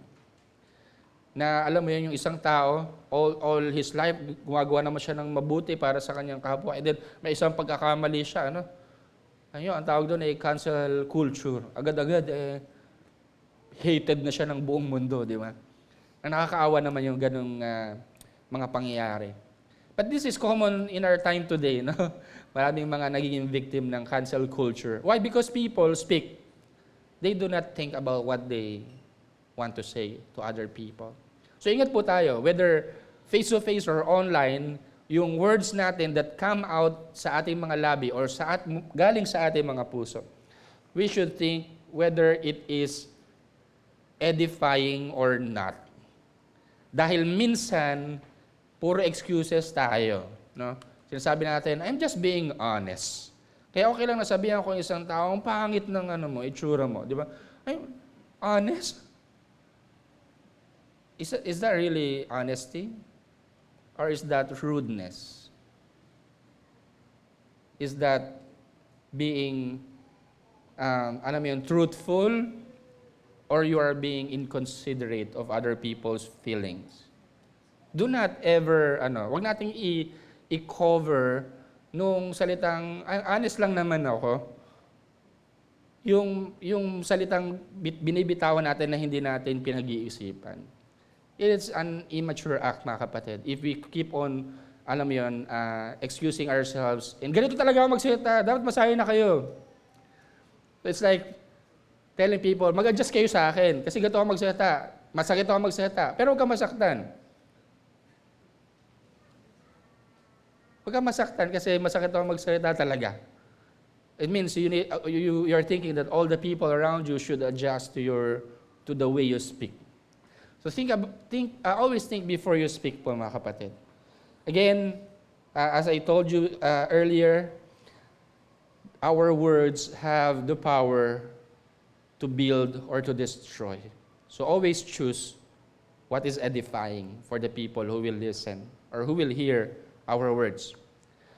Na alam mo yun, yung isang tao, all his life, gumagawa naman siya ng mabuti para sa kanyang kapwa. And then, may isang pagkakamali siya, ano? Ayun, ang tawag doon ay cancel culture. Agad-agad, hated na siya ng buong mundo, di ba? Na nakakaawa naman yung ganung mga pangyayari. But this is common in our time today, no? Maraming mga nagiging victim ng cancel culture. Why? Because people speak. They do not think about what they want to say to other people. So ingat po tayo, whether face-to-face or online, yung words natin that come out sa ating mga labi or galing sa ating mga puso, we should think whether it is edifying or not. Dahil minsan, puro excuses tayo. No? Sinasabi natin, I'm just being honest. Kaya okay lang nasabihan ko yung isang tao, ang pangit ng itsura mo. Di ba? I'm honest? Is that really honesty? Or is that rudeness? Is that being, truthful? Or you are being inconsiderate of other people's feelings? Do not ever, wag nating i-cover nung salitang, honest lang naman ako, yung salitang binibitawan natin na hindi natin pinag-iisipan. It's an immature act, mga kapatid. If we keep on, excusing ourselves, and ganito talaga ako magsalita, dapat masahin na kayo. It's like telling people, mag-adjust kayo sa akin, kasi ganito ako magsalita, masakit ako magsalita, pero huwag kang masaktan. Huwag kang masaktan kasi masakit ako magsalita talaga. It means you're thinking that all the people around you should adjust to the way you speak. So always think before you speak po, mga kapatid. Again, as I told you earlier, our words have the power to build or to destroy. So always choose what is edifying for the people who will listen or who will hear our words.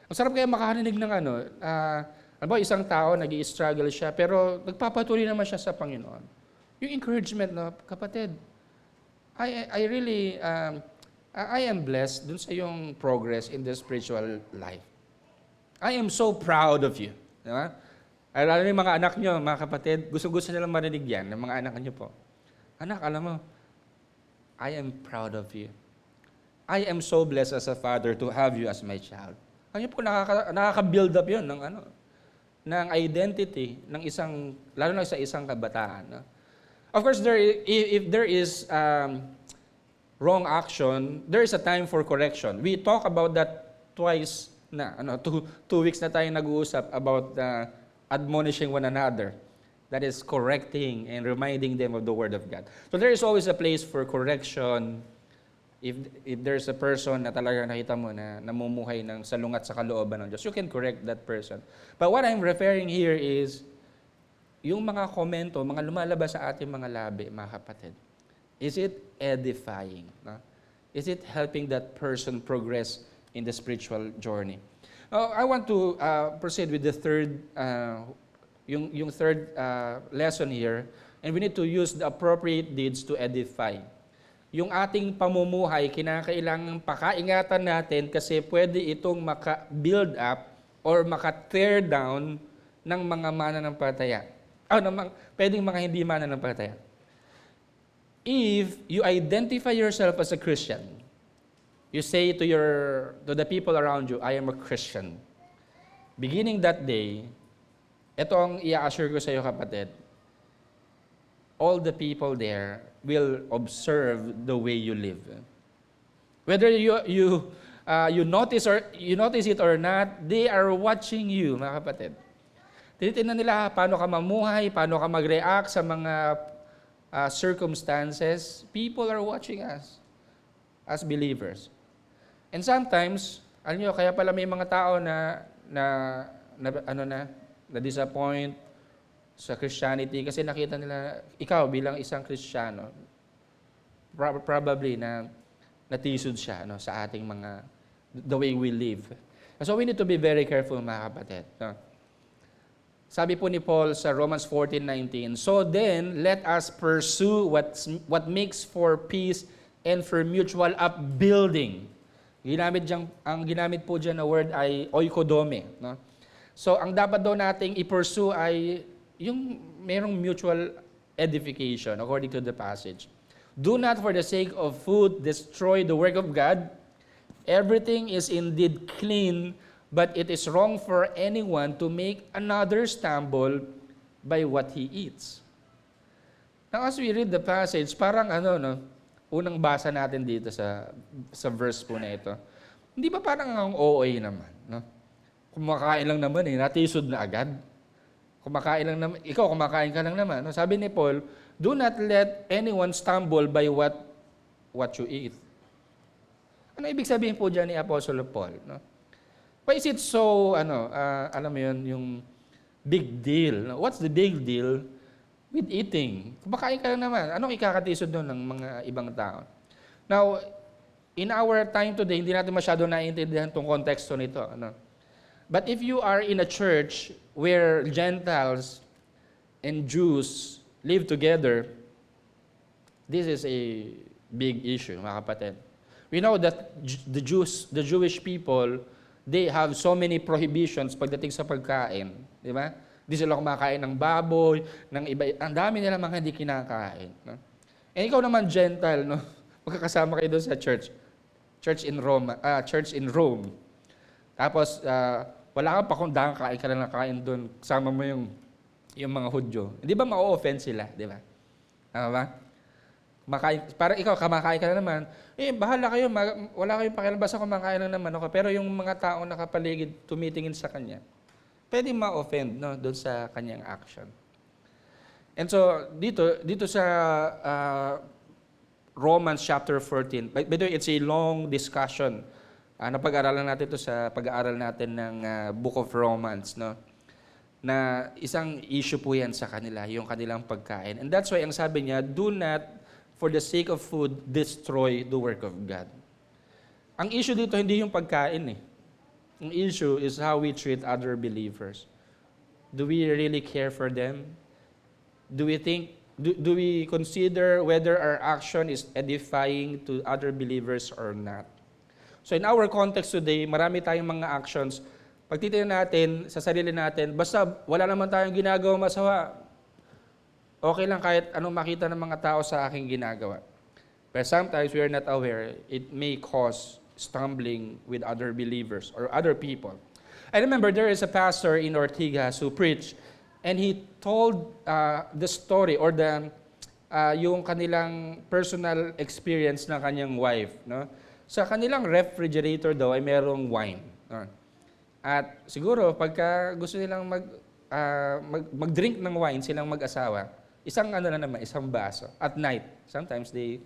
Ang sarap kaya makarinig ng isang tao, nag-i-struggle siya, pero nagpapatuloy naman siya sa Panginoon. Yung encouragement, no, kapatid, I really, I am blessed dun sa yung progress in the spiritual life. I am so proud of you. Diba? Lalo yung mga anak nyo, mga kapatid, gusto-gusto nilang marinig yan, ng mga anak nyo po. Anak, alam mo, I am proud of you. I am so blessed as a father to have you as my child. Ano po, nakaka-build up yun ng identity, lalo na sa isang kabataan. No? Of course, if there is wrong action, there is a time for correction. We talk about that twice na, 2 weeks na tayo nag-uusap about admonishing one another. That is correcting and reminding them of the Word of God. So there is always a place for correction. If there's a person na talaga nakita mo na namumuhay ng salungat sa kalooban ng Diyos, you can correct that person. But what I'm referring here is, yung mga komento, mga lumalabas sa ating mga labi, mga kapatid, is it edifying? No? Is it helping that person progress in the spiritual journey? I want to proceed with the third, yung third lesson here, and we need to use the appropriate deeds to edify. Yung ating pamumuhay, kinakailangang pakaingatan natin kasi pwede itong maka-build up or maka-tear down ng mga mananampalataya. Pwedeng mga hindi mananampalataya. If you identify yourself as a Christian, you say to the people around you, I am a Christian. Beginning that day, ito ang i-assure ko sa iyo, kapatid. All the people there will observe the way you live. Whether you notice it or not, they are watching you, mga kapatid. Tinitingnan nila paano ka mamuhay, paano ka mag-react sa mga circumstances. People are watching us as believers. And sometimes, alam nyo, kaya pala may mga tao na-disappoint sa Christianity kasi nakita nila, ikaw bilang isang Kristiyano, probably na natisod siya sa ating the way we live. So we need to be very careful, mga kapatid. No? Sabi po ni Paul sa Romans 14:19, "So then, let us pursue what makes for peace and for mutual upbuilding." Ang ginamit po dyan na word ay oikodome. No? So, ang dapat daw nating i-pursue ay yung merong mutual edification, according to the passage. "Do not for the sake of food destroy the work of God. Everything is indeed clean, but it is wrong for anyone to make another stumble by what he eats." Now, as we read the passage, parang unang basa natin dito sa verse po na ito. Hindi ba parang ang OA naman? No? Kumakain lang naman natisod na agad. Kumakain lang naman, ikaw kumakain ka lang naman. No? Sabi ni Paul, "Do not let anyone stumble by what you eat." Ano ibig sabihin po dyan ni Apostle Paul? No? Why is it so, alam mo yun, yung big deal? No? What's the big deal with eating? Kumakain ka lang naman. Anong ikakatisod doon ng mga ibang tao? Now, in our time today, hindi natin masyado naiintindihan itong konteksto nito. But if you are in a church where Gentiles and Jews live together, this is a big issue, mga kapatid. We know that the Jewish people, they have so many prohibitions pagdating sa pagkain. Di ba? Di sila kumakain ng baboy, ng iba. Ang dami nila mga hindi kinakain. No? And ikaw naman, Gentile, no? Magkakasama kayo doon sa church. Church in Rome. Tapos, wala kang pakundang, kain ka lang kain doon. Kasama mo yung mga Hudyo. Hindi ba ma-offend sila? Di ba? Tama ba? Parang ikaw, kamakain ka na naman, bahala kayo, wala kayong pakialam, basta kumakain lang naman ako. Pero yung mga taong nakapaligid, tumitingin sa kanya, pwede ma-offend doon sa kanyang action. And so, dito sa Romans chapter 14, by the way, it's a long discussion. Napag-aralan natin ito sa pag-aaral natin ng Book of Romans, no? Na isang issue po yan sa kanila, yung kanilang pagkain. And that's why ang sabi niya, "Do not for the sake of food, destroy the work of God." Ang issue dito, hindi yung pagkain . Ang issue is how we treat other believers. Do we really care for them? Do we consider whether our action is edifying to other believers or not? So in our context today, marami tayong mga actions. Pag titignan natin sa sarili natin, basta wala naman tayong ginagawa masama, okay lang kahit anong makita ng mga tao sa aking ginagawa. But sometimes we are not aware, it may cause stumbling with other believers or other people. I remember there is a pastor in Ortigas who preached, and he told the story or yung kanilang personal experience ng kanyang wife. No? Sa kanilang refrigerator daw ay merong wine. No? At siguro pagka gusto nilang mag-drink ng wine silang mag-asawa, isang isang baso at night. Sometimes they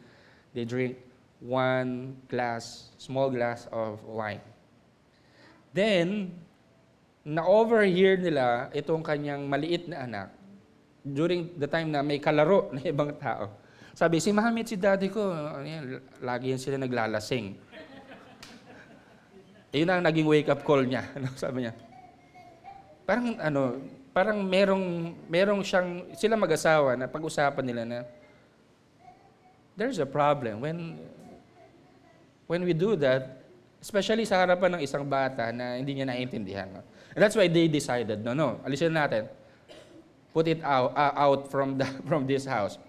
drink one small glass of wine. Then na-overhear nila itong kanyang maliit na anak during the time na may kalaro na ibang tao. Sabi, "Si mami at si daddy ko, lagi yan sila naglalasing." Yun ang naging wake-up call niya. Sabi niya, parang merong siyang, sila mag-asawa na pag-usapan nila na there's a problem when we do that, especially sa harapan ng isang bata na hindi niya naiintindihan. No? And that's why they decided, no, alisin natin. Put it out from this house.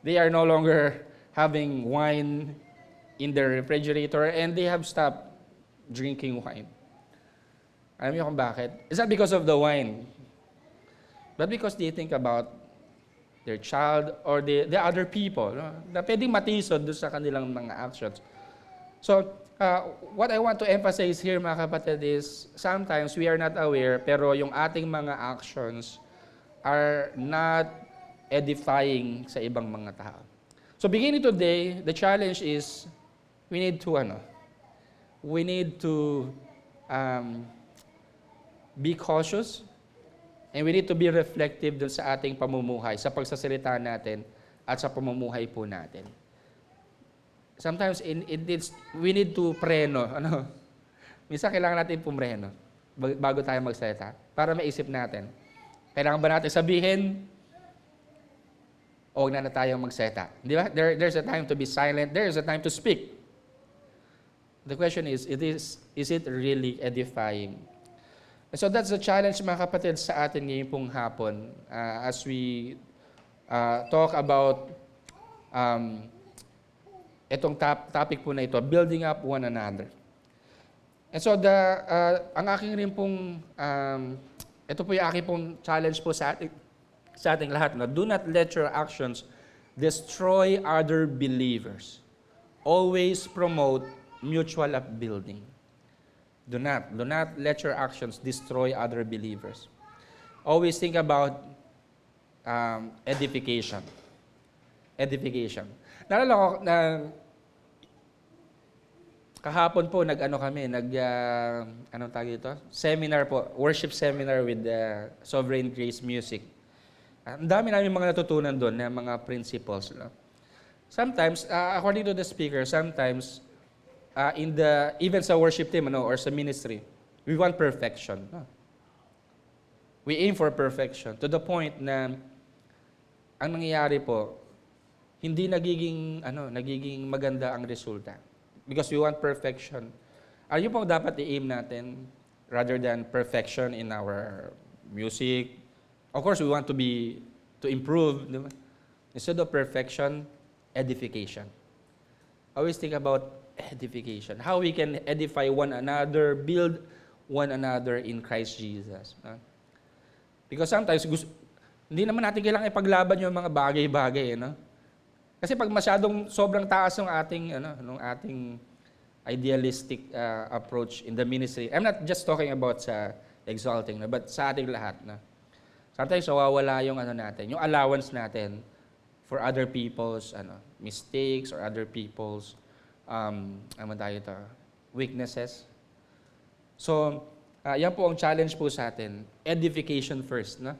They are no longer having wine in their refrigerator and they have stopped drinking wine. Alam niyo kung bakit? It's not because of the wine, but because they think about their child or the other people, no? Na pwedeng matisod doon sa kanilang mga actions. So, what I want to emphasize here, mga kapatid, is sometimes we are not aware, pero yung ating mga actions are not edifying sa ibang mga tao. So, beginning today, the challenge is we need to be cautious, and we need to be reflective dun sa ating pamumuhay, sa pagsasalita natin at sa pamumuhay po natin. Sometimes we need to preno. Minsan kailangan natin pumreno bago tayo magsalita para maisip natin. Kailangan ba natin sabihin, o huwag na tayong magseta? Di ba? There's a time to be silent. There's a time to speak. The question is it really edifying? So that's the challenge, mga kapatid, sa atin ngayon pong hapon as we talk about itong topic po na ito, building up one another. And so ang aking rin pong, ito po yung aking pong challenge po sa ating lahat. No? Do not let your actions destroy other believers. Always promote mutual upbuilding. Do not let your actions destroy other believers. Always think about edification. Edification. Naalala ko na kahapon po anong tawag ito? Seminar po, worship seminar with Sovereign Grace Music. Ang dami namin mga natutunan doon na mga principles. No? Sometimes, according to the speaker, sometimes even sa worship team or sa ministry, we want perfection. No? We aim for perfection to the point na ang nangyayari po, hindi nagiging maganda ang resulta. Because we want perfection. Ano po dapat i-aim natin rather than perfection in our music? Of course, we want to improve. Diba? Instead of perfection, edification. Always think about edification. How we can edify one another, build one another in Christ Jesus. Because sometimes, hindi naman natin kailangan ipaglaban yung mga bagay-bagay. No? Kasi pag masyadong sobrang taas ng ating idealistic approach in the ministry, I'm not just talking about sa exalting, but sa ating lahat. Sometimes nawawala yung natin, yung allowance natin for other people's mistakes or other people's weaknesses. So, yan po ang challenge po sa atin. Edification first, no?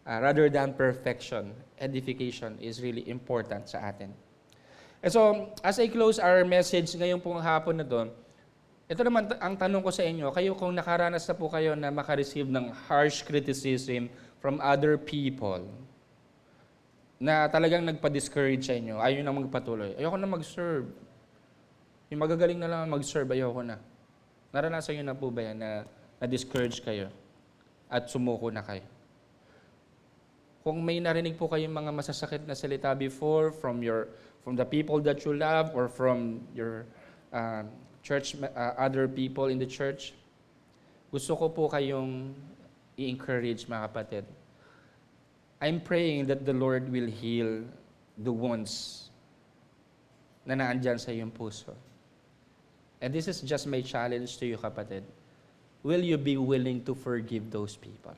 Rather than perfection. Edification is really important sa atin. And so, as I close our message ngayong pong hapon na to, ito naman ang tanong ko sa inyo, kayo kung nakaranas na po kayo na makareceive ng harsh criticism from other people, na talagang nagpa-discourage sa inyo, ayaw na magpatuloy, ayoko na mag-serve. Yung magagaling na lang mag-serve, ayoko na. Naranasan nyo na po ba yan na na-discourage kayo at sumuko na kayo? Kung may narinig po kayong mga masasakit na salita before from the people that you love or from your church, other people in the church, gusto ko po kayong i-encourage, mga kapatid. I'm praying that the Lord will heal the wounds na naandyan sa iyong puso. And this is just my challenge to you, kapatid. Will you be willing to forgive those people?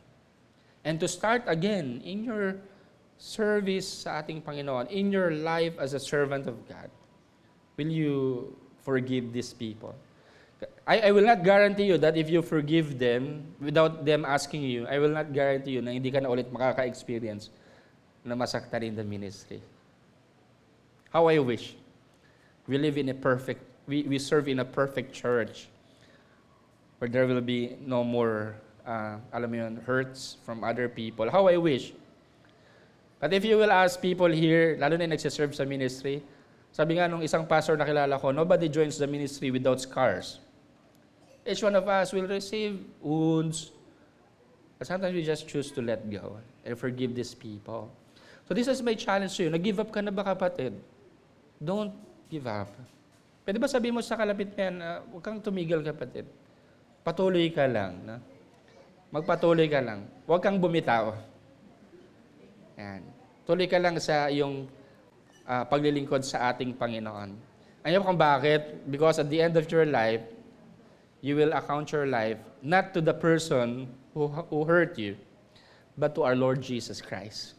And to start again in your service sa ating Panginoon, in your life as a servant of God, will you forgive these people? I will not guarantee you that if you forgive them without them asking you, I will not guarantee you na hindi ka na ulit makaka-experience na masaktan in the ministry. How I wish. We serve in a perfect church where there will be no more hurts from other people. How I wish. But if you will ask people here, lalo na yung nagsiserve sa ministry, sabi nga nung isang pastor na kilala ko, nobody joins the ministry without scars. Each one of us will receive wounds. But sometimes we just choose to let go and forgive these people. So this is my challenge to you. Nag-give up ka na ba, kapatid? Don't give up. Pwede ba sabihin mo sa kalapit mo yan, huwag kang tumigil, kapatid. Patuloy ka lang. Na? Magpatuloy ka lang. Huwag kang bumitaw. Yan. Tuloy ka lang sa iyong paglilingkod sa ating Panginoon. Alam kung bakit? Because at the end of your life, you will account your life not to the person who hurt you, but to our Lord Jesus Christ.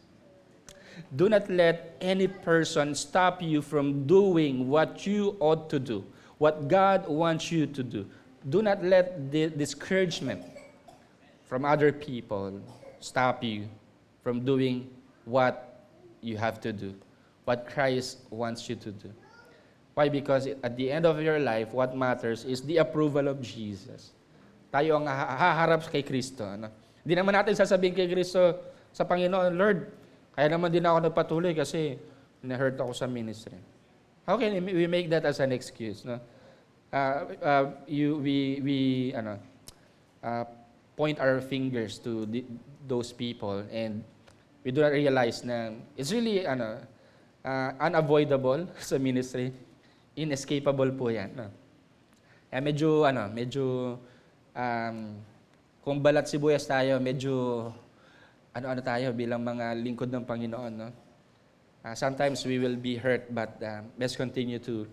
Do not let any person stop you from doing what you ought to do, what God wants you to do. Do not let the discouragement from other people stop you from doing what you have to do, what Christ wants you to do. Why? Because at the end of your life, what matters is the approval of Jesus. Tayo ang haharap kay Kristo. Ano? Hindi naman natin sasabihin kay Kristo, sa Panginoon, Lord, kaya naman din ako nagpatuloy kasi na-hurt ako sa ministry. How can we make that as an excuse? No? We point our fingers to those people and we do not realize na it's really unavoidable sa ministry. Inescapable po yan. No? Medyo kung balat sibuyas tayo, medyo tayo bilang mga lingkod ng Panginoon. No? Sometimes we will be hurt, but let's continue to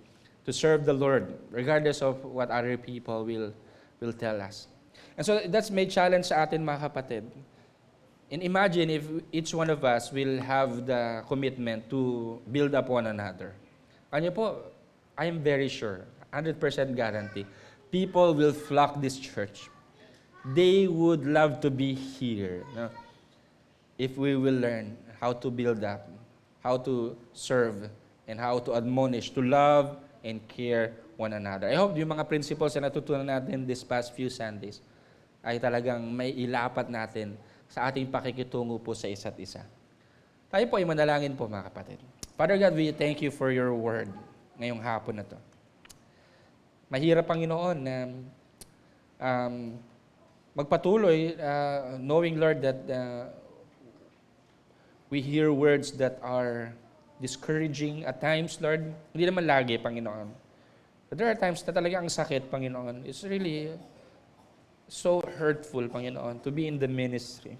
serve the Lord, regardless of what other people will tell us. And so that's may challenge sa atin, mga kapatid. And imagine if each one of us will have the commitment to build up one another. Ano po, I am very sure, 100% guarantee, people will flock this church. They would love to be here. No? If we will learn how to build up, how to serve, and how to admonish, to love and care one another. I hope yung mga principles na natutunan natin this past few Sundays ay talagang may ilapat natin sa ating pakikitungo po sa isa't isa. Tayo po ay manalangin po, mga kapatid. Father God, we thank you for your word ngayong hapon na to. Mahirap, Panginoon, na magpatuloy knowing, Lord, that we hear words that are discouraging at times, Lord. Hindi naman lagi, Panginoon. But there are times na talaga ang sakit, Panginoon. It's really so hurtful, Panginoon, to be in the ministry.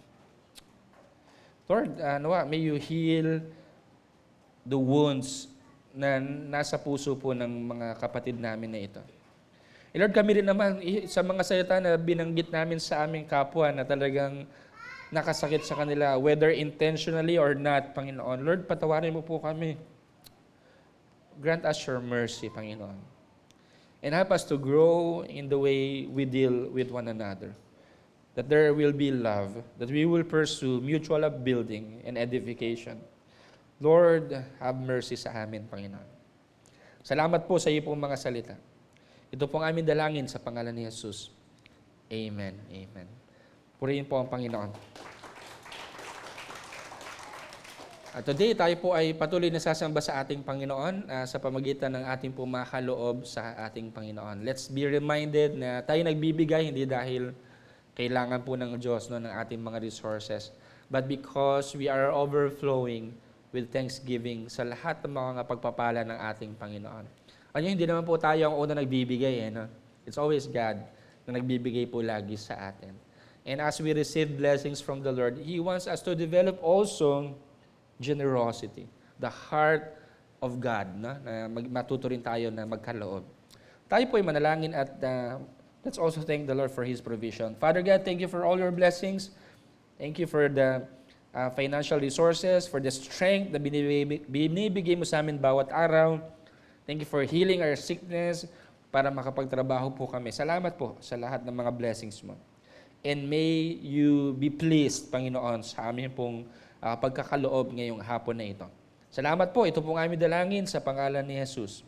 Lord, may you heal the wounds na nasa puso po ng mga kapatid namin na ito. Lord, kami rin naman, sa mga salita na binanggit namin sa aming kapwa na talagang nakasakit sa kanila, whether intentionally or not, Panginoon. Lord, patawarin mo po kami. Grant us your mercy, Panginoon. And help us to grow in the way we deal with one another. That there will be love, that we will pursue mutual upbuilding and edification. Lord, have mercy sa amin, Panginoon. Salamat po sa iyo pong mga salita. Ito pong aming dalangin sa pangalan ni Jesus. Amen. Amen. Purihin po ang Panginoon. At today, tayo po ay patuloy na sasamba sa ating Panginoon sa pamagitan ng ating po mga kaloob sa ating Panginoon. Let's be reminded na tayo nagbibigay hindi dahil kailangan po ng Diyos ng ating mga resources, but because we are overflowing with thanksgiving sa lahat ng mga pagpapala ng ating Panginoon. Ano, hindi naman po tayo ang una nagbibigay. No? It's always God na nagbibigay po lagi sa atin. And as we receive blessings from the Lord, He wants us to develop also generosity, the heart of God, no? Na matuto rin tayo na magkaloob. Tayo po ay manalangin at let's also thank the Lord for His provision. Father God, thank you for all your blessings. Thank you for the financial resources, for the strength na binibigay mo sa amin bawat araw. Thank you for healing our sickness para makapagtrabaho po kami. Salamat po sa lahat ng mga blessings mo. And may you be pleased, Panginoon, sa amin pong pagkakaloob ngayong hapon na ito. Salamat po. Ito pong aming dalangin sa pangalan ni Jesus.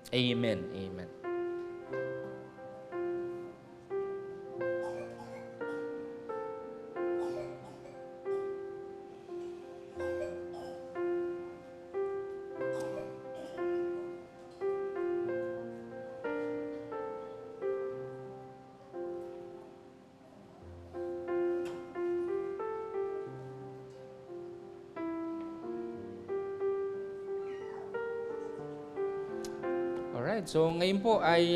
Amen. Amen. Alright, so ngayon po ay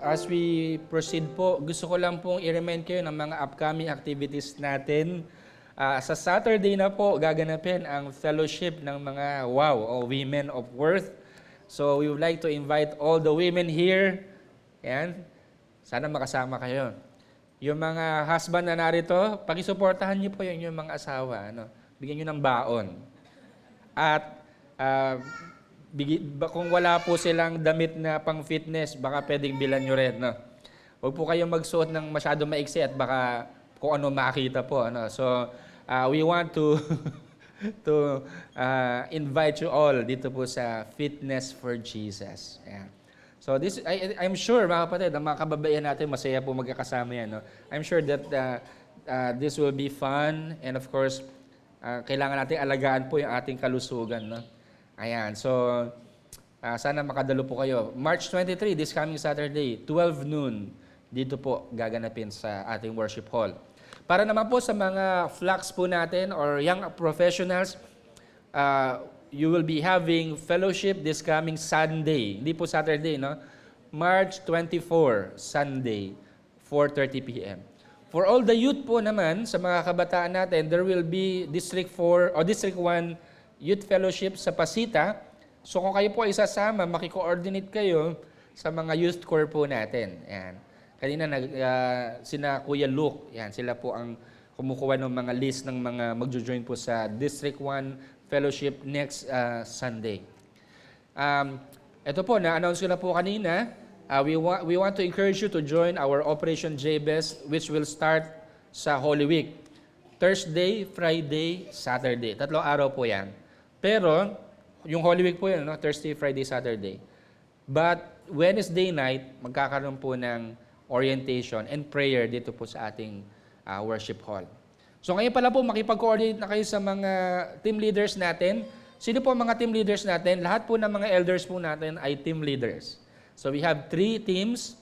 as we proceed po, gusto ko lang pong i-remind kayo ng mga upcoming activities natin. Sa Saturday na po, gaganapin ang fellowship ng mga Women of Worth. So we would like to invite all the women here. Yan, sana makasama kayo. Yung mga husband na narito, pakisuportahan niyo po yung mga asawa. Bigyan niyo ng baon. At kung wala po silang damit na pang fitness, baka pwedeng bilan nyo rin. No? Huwag po kayong magsuot ng masyado maiksi at baka kung ano makita po. No? So, we want to invite you all dito po sa Fitness for Jesus. Yeah. So, I'm sure, mga kapatid, ang mga kababaihan natin, masaya po magkakasama yan. No? I'm sure that This will be fun and of course, kailangan natin alagaan po yung ating kalusugan. No? Ayan, so sana makadalo po kayo. March 23, this coming Saturday, 12 noon, dito po gaganapin sa ating worship hall. Para naman po sa mga flux po natin or young professionals, you will be having fellowship this coming Sunday. Hindi po Saturday, no? March 24, Sunday, 4:30 p.m. For all the youth po naman, sa mga kabataan natin, there will be District 4 or District 1 Youth Fellowship sa Pasita. So kung kayo po ay isasama, makiko-coordinate kayo sa mga youth corps po natin. Yan. Kanina sina Kuya Luke, yan, sila po ang kumukuha ng mga list ng mga magjo-join po sa District 1 Fellowship next Sunday. Ito po, na-announce ko na po kanina. We want to encourage you to join our Operation Jabez, which will start sa Holy Week. Thursday, Friday, Saturday. 3 araw po yan. Pero, yung Holy Week po yan, no? Thursday, Friday, Saturday. But, Wednesday night, magkakaroon po ng orientation and prayer dito po sa ating worship hall. So ngayon pala po, makipag-coordinate na kayo sa mga team leaders natin. Sino po ang mga team leaders natin? Lahat po ng mga elders po natin ay team leaders. So we have 3 teams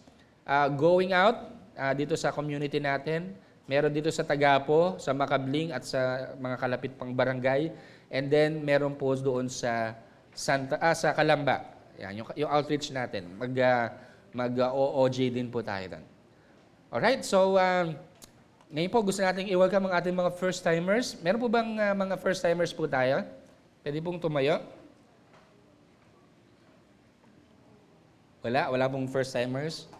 going out dito sa community natin. Meron dito sa Tagapo, sa Makabling at sa mga kalapit pang barangay. And then meron po doon sa sa Kalamba. Yan, yung outreach natin. Mag-OOJ din po tayo doon. Alright, so ngayon po gusto natin i-welcome ang ating mga first-timers. Meron po bang mga first-timers po tayo? Pwede pong tumayo. Wala pong first-timers.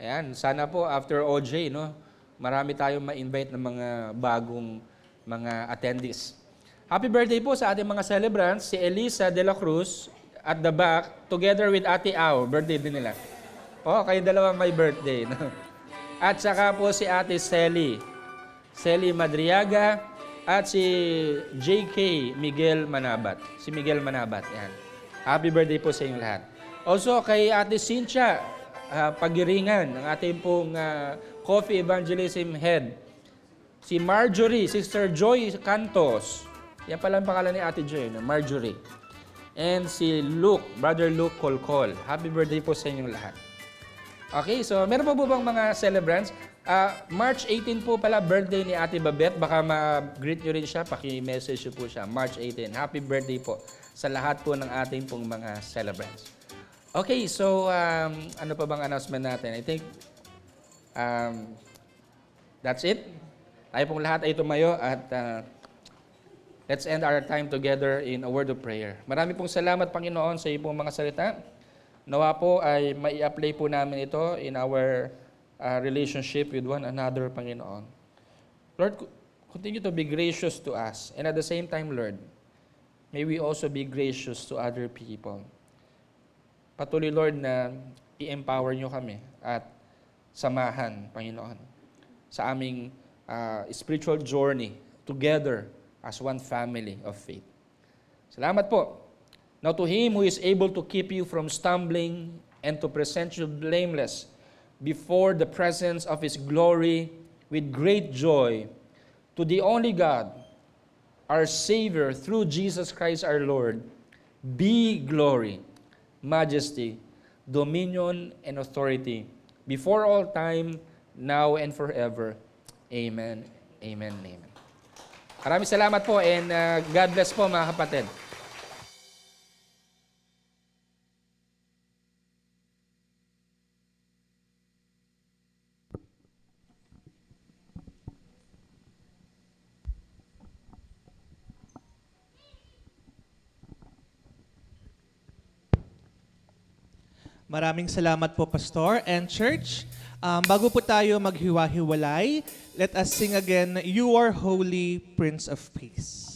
Ayan, sana po after OJ, no, marami tayong ma-invite ng mga bagong mga attendees. Happy birthday po sa ating mga celebrants, si Elisa de la Cruz at the back, together with Ate Au, birthday din nila. Oh, kayo dalawa may birthday. No? At saka po si Ate Celi Madriaga, at si JK Miguel Manabat. Si Miguel Manabat, yan. Happy birthday po sa inyong lahat. Also, kay Ate Cynthia Pagiringan, ang ating pong Coffee Evangelism Head. Si Marjorie, Sister Joy Cantos. Yan pala ang pangalan ni Ate Joy, no? Marjorie. And si Luke, Brother Luke Colcol. Happy birthday po sa inyong lahat. Okay, so meron po bang mga celebrants? March 18 po pala, birthday ni Ate Babette. Baka ma-greet nyo rin siya, paki-message nyo po siya. March 18. Happy birthday po sa lahat po ng ating pong mga celebrants. Okay, so ano pa bang announcement natin? I think that's it. Tayo pong lahat ay tumayo at let's end our time together in a word of prayer. Marami pong salamat, Panginoon, sa iyong mga salita. Nawa po ay mai-apply po namin ito in our relationship with one another, Panginoon. Lord, continue to be gracious to us. And at the same time, Lord, may we also be gracious to other people. Patuloy, Lord, na i-empower nyo kami at samahan, Panginoon, sa aming spiritual journey together as one family of faith. Salamat po. Now to Him who is able to keep you from stumbling and to present you blameless before the presence of His glory with great joy, to the only God, our Savior, through Jesus Christ our Lord, be glory, majesty, dominion, and authority before all time, now and forever. Amen, amen, amen. Maraming salamat po and God bless po mga kapatid. Maraming salamat po, Pastor and Church. Bago po tayo maghiwa-hiwalay, let us sing again, You Are Holy, Prince of Peace.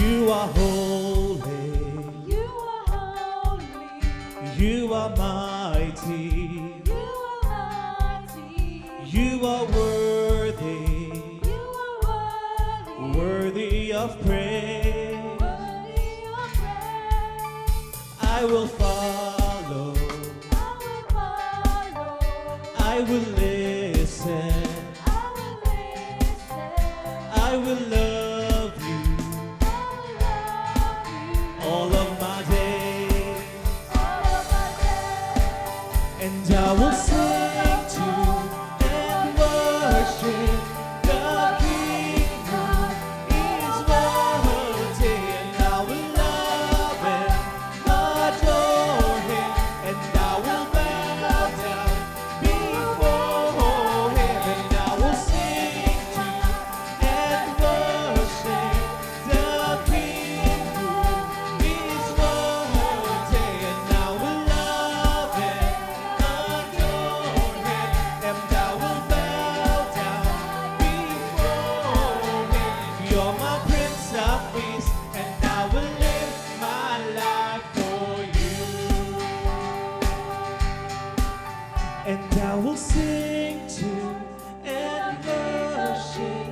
You are holy, You are holy. you are mighty, You are worthy, You are worthy of praise. worthy of praise. I will follow, I will follow. I will listen, I will listen. I will love you I will love you all of my days, all of my days. and I will sing to and worship the King who is worthy, and I will love and adore him, and I will bow down before him, and I will sing to and worship the King who is worthy, and I will love and adore him, and I will bow down before him. You're my Prince of Peace, and I will live my life for you. And I will sing to and worship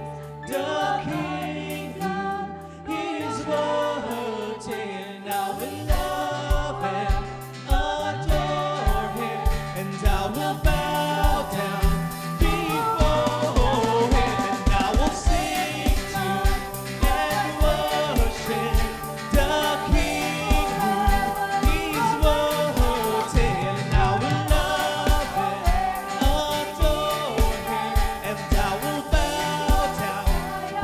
the King who is worthy, and I will love and adore him, and I will bow down before him, and I will sing to and worship the King who is worthy, and I will love and adore him, and I will bow down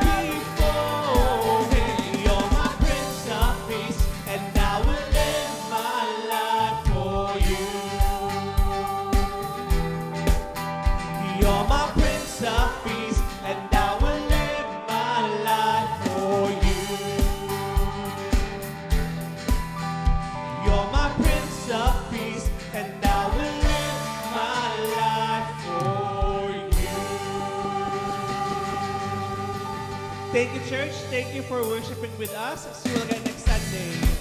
before him. You're my Prince of Peace, and I will live my life for you. You're my Prince of Peace, and I will live my life for you. You're my Prince of Peace, and I will live my life for you. Thank you, church. Thank you for worshiping with us. See you again next Sunday.